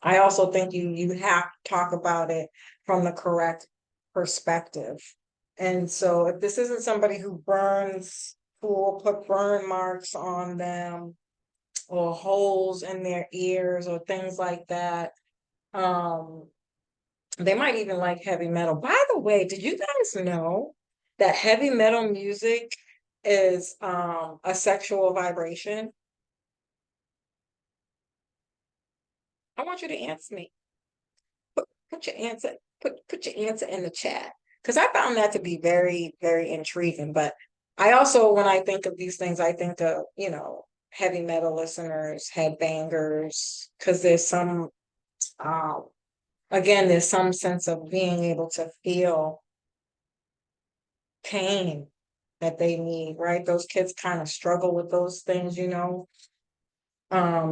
I also think you have to talk about it from the correct perspective. And so if this isn't somebody who burns school, put burn marks on them or holes in their ears or things like that. Um, they might even like heavy metal. By the way, did you guys know that heavy metal music is a sexual vibration? I want you to answer me. Put your answer, put your answer in the chat. Because I found that to be very, very intriguing. But I also, when I think of these things, I think of, heavy metal listeners, headbangers, because there's some um again, there's some sense of being able to feel pain that they need, right? Those kids kind of struggle with those things.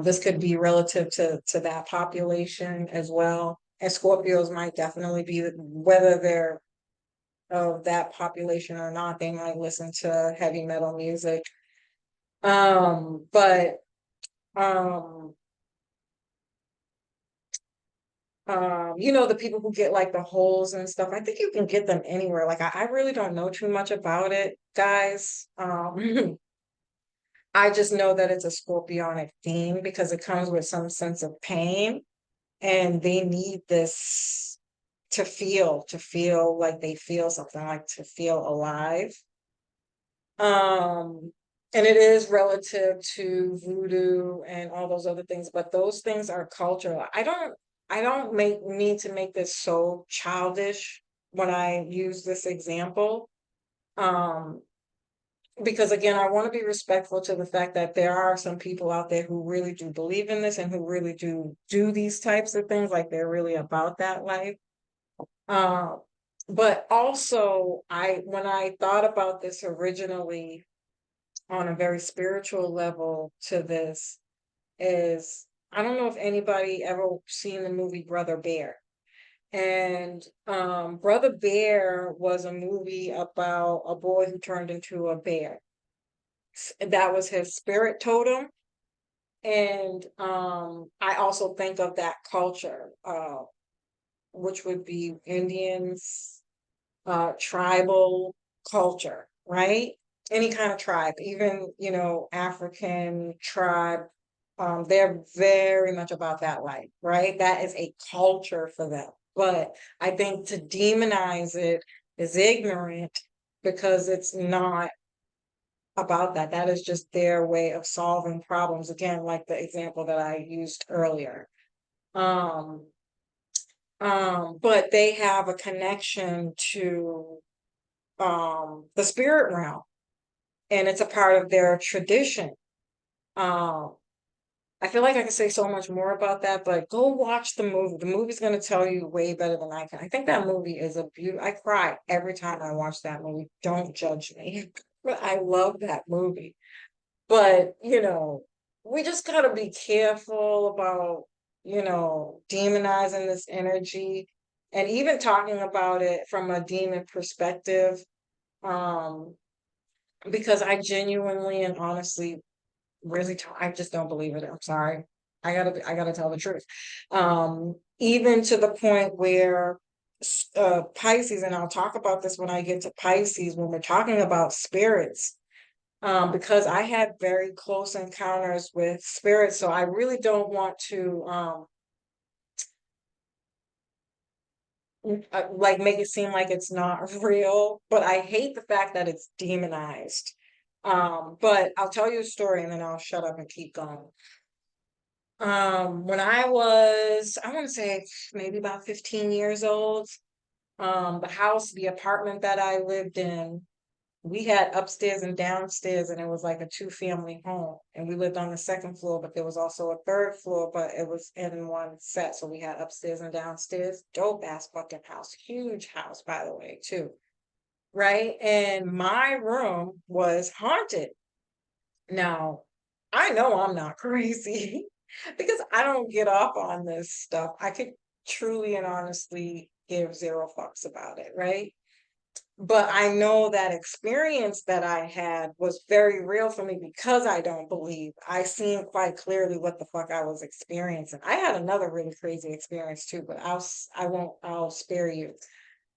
This could be relative to that population as well. And Scorpios might definitely be, whether they're of that population or not, they might listen to heavy metal music. But um the people who get like the holes and stuff, I think you can get them anywhere. Like I really don't know too much about it, guys. I just know that it's a scorpionic theme because it comes with some sense of pain, and they need this to feel like they feel something, like to feel alive. Um, and it is relative to voodoo and all those other things, but those things are cultural. I don't need to make this so childish when I use this example. Um, because again, I want to be respectful to the fact that there are some people out there who really do believe in this and who really do these types of things, like they're really about that life. Uh, but also, when I thought about this originally on a very spiritual level to this is, I don't know if anybody ever seen the movie Brother Bear. And Brother Bear was a movie about a boy who turned into a bear. That was his spirit totem. And I also think of that culture, which would be Indians, tribal culture, right? Any kind of tribe, even, African tribe, they're very much about that life, right? That is a culture for them. But I think to demonize it is ignorant because it's not about that. That is just their way of solving problems. Again, like the example that I used earlier. Um, but they have a connection to the spirit realm, and it's a part of their tradition. Um, I feel like I can say so much more about that, but go watch the movie. The movie's going to tell you way better than I can. I think that movie is a beautiful. I cry every time I watch that movie. Don't judge me, but I love that movie. But, we just got to be careful about, demonizing this energy and even talking about it from a demon perspective. Um, because I genuinely and honestly really I just don't believe it. I'm sorry. I gotta tell the truth. Even to the point where Pisces, and I'll talk about this when I get to Pisces, when we're talking about spirits, because I had very close encounters with spirits, so I really don't want to like make it seem like it's not real, but I hate the fact that it's demonized. But I'll tell you a story and then I'll shut up and keep going. When I want to say maybe about 15 years old, the apartment that I lived in, we had upstairs and downstairs, and it was like a two-family home. And we lived on the second floor, but there was also a third floor, but it was in one set. So we had upstairs and downstairs. Dope ass fucking house. Huge house, by the way, too. Right? And my room was haunted. Now, I know I'm not crazy because I don't get off on this stuff. I could truly and honestly give zero fucks about it, right? But I know that experience that I had was very real for me because I don't believe. I seen quite clearly what the fuck I was experiencing. I had another really crazy experience too, but I won't, I'll spare you.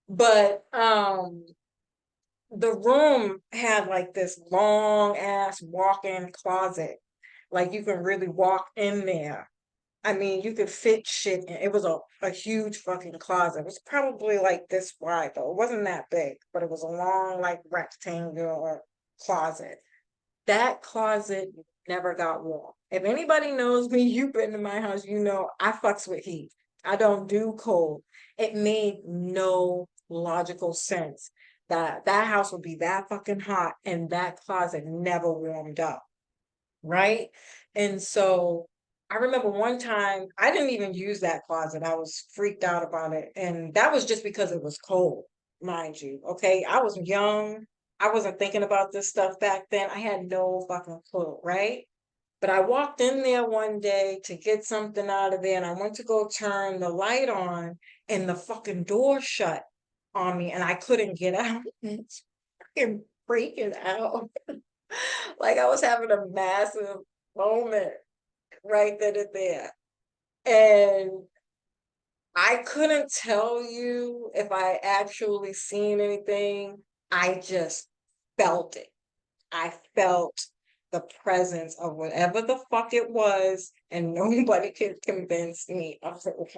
But the room had like this long ass walk-in closet. Like you can really walk in there. I mean, you could fit shit in. It was a huge fucking closet. It was probably like this wide though. It wasn't that big, but it was a long, like rectangular closet. That closet never got warm. If anybody knows me, you've been to my house, you know I fucks with heat. I don't do cold. It made no logical sense that that house would be that fucking hot and that closet never warmed up, right? And so I remember one time I didn't even use that closet. I was freaked out about it. And that was just because it was cold, mind you. Okay. I was young. I wasn't thinking about this stuff back then. I had no fucking clue, right? But I walked in there one day to get something out of there and I went to go turn the light on and the fucking door shut on me and I couldn't get out. It's fucking freaking out. Like I was having a massive moment right then and there. And I couldn't tell you if I actually seen anything. I just felt it. I felt the presence of whatever the fuck it was, and nobody could convince me otherwise.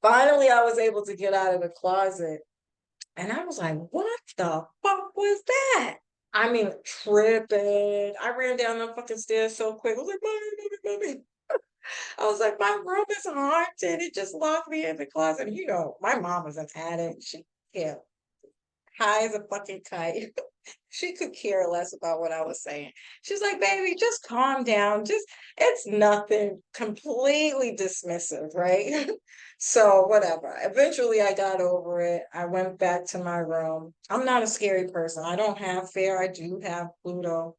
Finally, I was able to get out of the closet, and I was like, what the fuck was that? I mean, tripping. I ran down the fucking stairs so quick. I was like, mommy, mommy, mommy. I was like, my room is haunted. It just locked me in the closet. You know, my mom was an addict. She, yeah, high as a fucking kite. She could care less about what I was saying. She's like, baby, just calm down. Just, it's nothing. Completely dismissive, right? So, whatever. Eventually, I got over it. I went back to my room. I'm not a scary person. I don't have fear. I do have Pluto,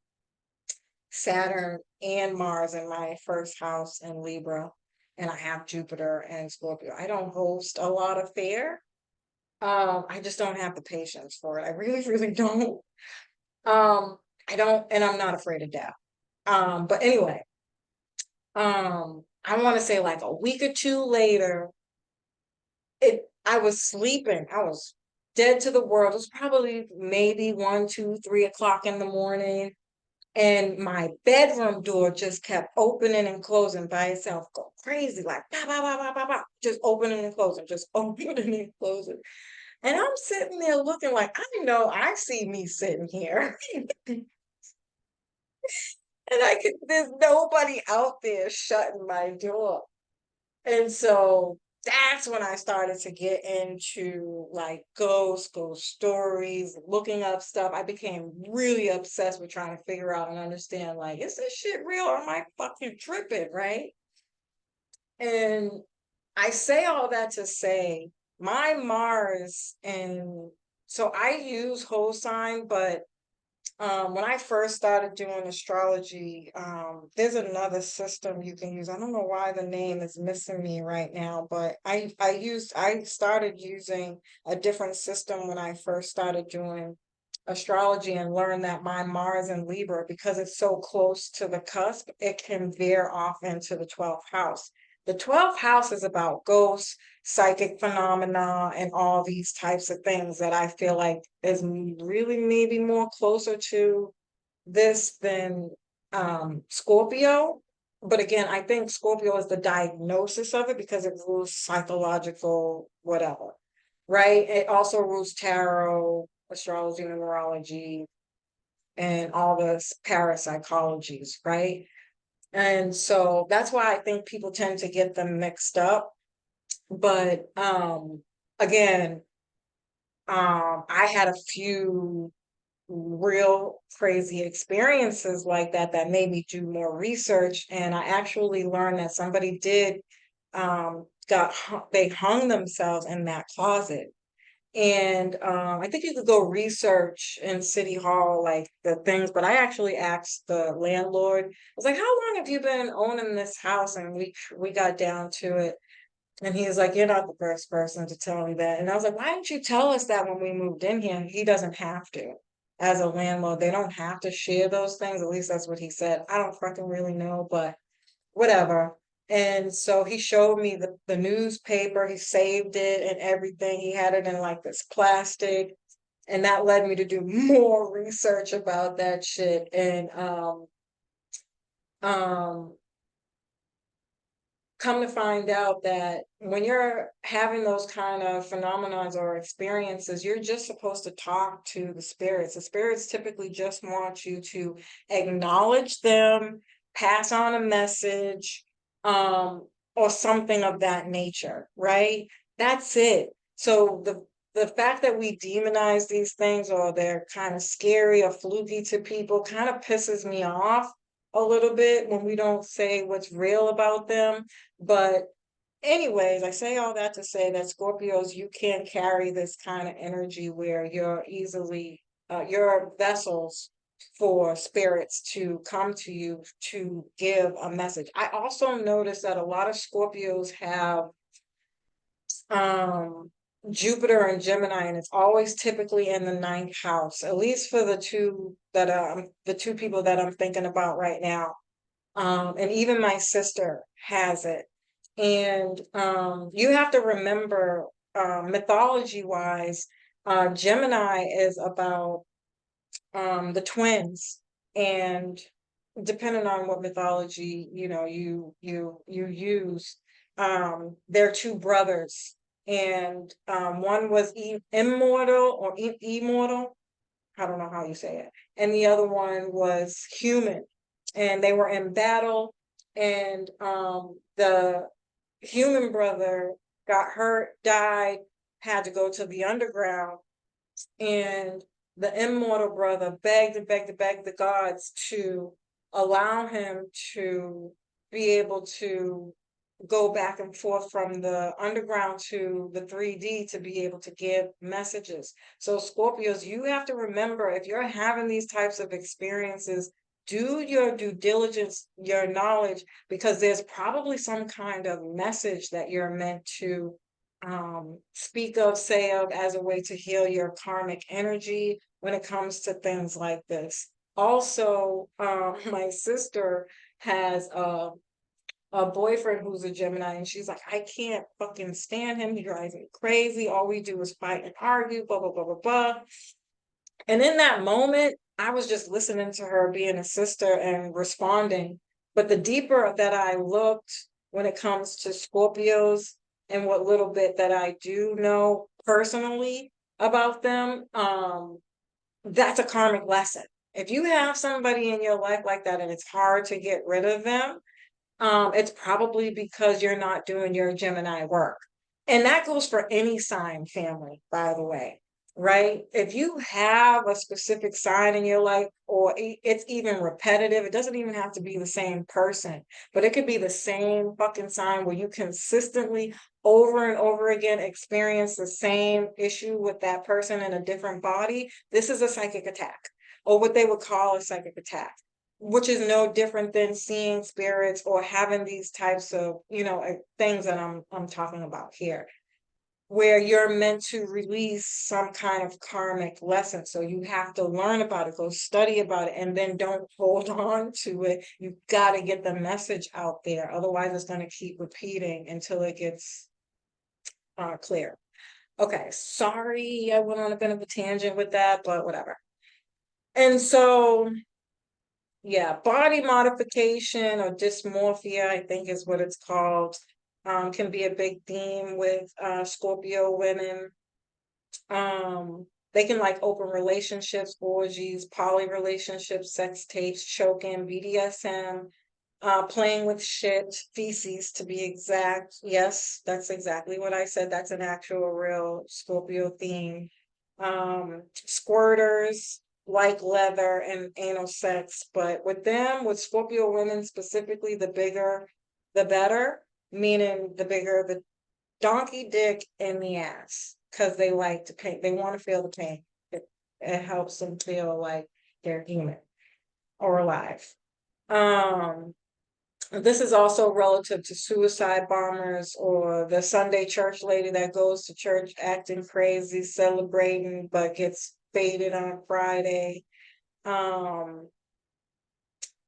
Saturn, and Mars in my first house in Libra. And I have Jupiter and Scorpio. I don't host a lot of fear. I just don't have the patience for it. I really, really don't. Um, I don't, and I'm not afraid of death. But anyway, I want to say like a week or two later, I was sleeping. I was dead to the world. It was probably maybe 1, 2, 3 o'clock in the morning. And my bedroom door just kept opening and closing by itself, go crazy, like bah, bah, bah, bah, bah, bah, just opening and closing, just opening and closing. And I'm sitting there looking like, I know I see me sitting here. And there's nobody out there shutting my door. And so that's when I started to get into like ghost stories, looking up stuff. I became really obsessed with trying to figure out and understand like, is this shit real or am I fucking tripping, right? And I say all that to say my Mars and so I use whole sign, but when I first started doing astrology, there's another system you can use. I don't know why the name is missing me right now, but I started using a different system when I first started doing astrology and learned that my Mars in Libra, because it's so close to the cusp, it can veer off into the 12th house. The 12th house is about ghosts, psychic phenomena, and all these types of things that I feel like is really maybe more closer to this than Scorpio. But again, I think Scorpio is the diagnosis of it because it rules psychological whatever, right? It also rules tarot, astrology, numerology, and all the parapsychologies, right? And so that's why I think people tend to get them mixed up. But again, I had a few real crazy experiences like that made me do more research. And I actually learned that somebody did they hung themselves in that closet. And I think you could go research in City Hall like the things, but I actually asked the landlord, I was like, how long have you been owning this house? And we got down to it. And he was like, you're not the first person to tell me that. And I was like, why didn't you tell us that when we moved in here? He doesn't have to. As a landlord, they don't have to share those things. At least that's what he said. I don't fucking really know, but whatever. And so he showed me the newspaper. He saved it and everything. He had it in like this plastic. And that led me to do more research about that shit. And um come to find out that when you're having those kind of phenomenons or experiences, you're just supposed to talk to the spirits. The spirits typically just want you to acknowledge them, pass on a message, or something of that nature, right? That's it. So the fact that we demonize these things or they're kind of scary or fluky to people kind of pisses me off a little bit when we don't say what's real about them. But anyways, I say all that to say that Scorpios, you can carry this kind of energy where you're easily, you're vessels for spirits to come to you to give a message. I also noticed that a lot of Scorpios have um Jupiter and Gemini, and it's always typically in the ninth house, at least for the two people that I'm thinking about right now. And even my sister has it. And you have to remember, mythology wise, Gemini is about the twins, and depending on what mythology you use, they're two brothers, and one was immortal or immortal, I don't know how you say it, and the other one was human, and they were in battle, and the human brother got hurt, died, had to go to the underground, and the immortal brother begged and begged and begged the gods to allow him to be able to go back and forth from the underground to the 3D to be able to give messages. So Scorpios, you have to remember, if you're having these types of experiences, do your due diligence, your knowledge, because there's probably some kind of message that you're meant to speak of, say of, as a way to heal your karmic energy when it comes to things like this. Also, my sister has a boyfriend who's a Gemini, and she's like, I can't fucking stand him. He drives me crazy. All we do is fight and argue, blah, blah, blah, blah, blah. And in that moment, I was just listening to her being a sister and responding. But the deeper that I looked when it comes to Scorpios and what little bit that I do know personally about them, that's a karmic lesson. If you have somebody in your life like that and it's hard to get rid of them, it's probably because you're not doing your Gemini work. And that goes for any sign family, by the way, right? If you have a specific sign in your life, or it's even repetitive, it doesn't even have to be the same person, but it could be the same fucking sign where you consistently over and over again experience the same issue with that person in a different body. This is a psychic attack, or what they would call a psychic attack, which is no different than seeing spirits or having these types of, things that I'm talking about here, where you're meant to release some kind of karmic lesson. So you have to learn about it, go study about it, and then don't hold on to it. You got to get the message out there. Otherwise, it's going to keep repeating until it gets clear. Okay, sorry, I went on a bit of a tangent with that, but whatever. And so yeah, body modification or dysmorphia, I think is what it's called, can be a big theme with Scorpio women. They can like open relationships, orgies, poly relationships, sex tapes, choking, BDSM, playing with shit, feces to be exact. Yes, that's exactly what I said. That's an actual real Scorpio theme. Squirters, like leather and anal sex, but with them, with Scorpio women specifically, the bigger, the better, meaning the bigger the donkey dick in the ass, because they like to pain, they want to feel the pain. It helps them feel like they're human or alive. Um, this is also relative to suicide bombers or the Sunday church lady that goes to church acting crazy, celebrating, but gets faded on Friday. Um,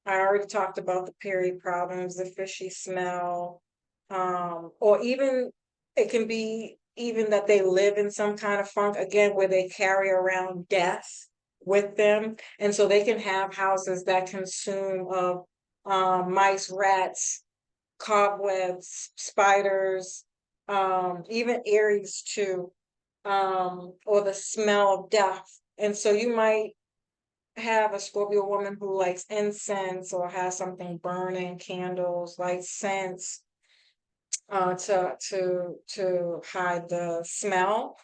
I already talked about the period problems, the fishy smell, or even it can be even that they live in some kind of funk, again, where they carry around death with them. And so they can have houses that consume of mice, rats, cobwebs, spiders, even Aries too, or the smell of death. And so you might have a Scorpio woman who likes incense or has something burning, candles, light scents, to hide the smell.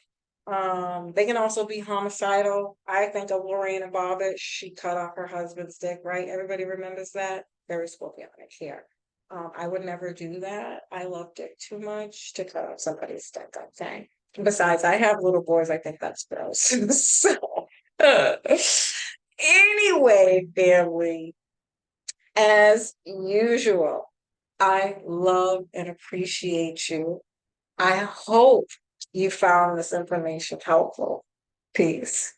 They can also be homicidal. I think of Lorraine and Bobbitt. She cut off her husband's dick, right? Everybody remembers that. Very Scorpionic here. I would never do that. I love dick too much to cut off somebody's dick, I think. Besides, I have little boys. I think that's gross. So, anyway, family, as usual, I love and appreciate you. I hope you found this information helpful. Peace.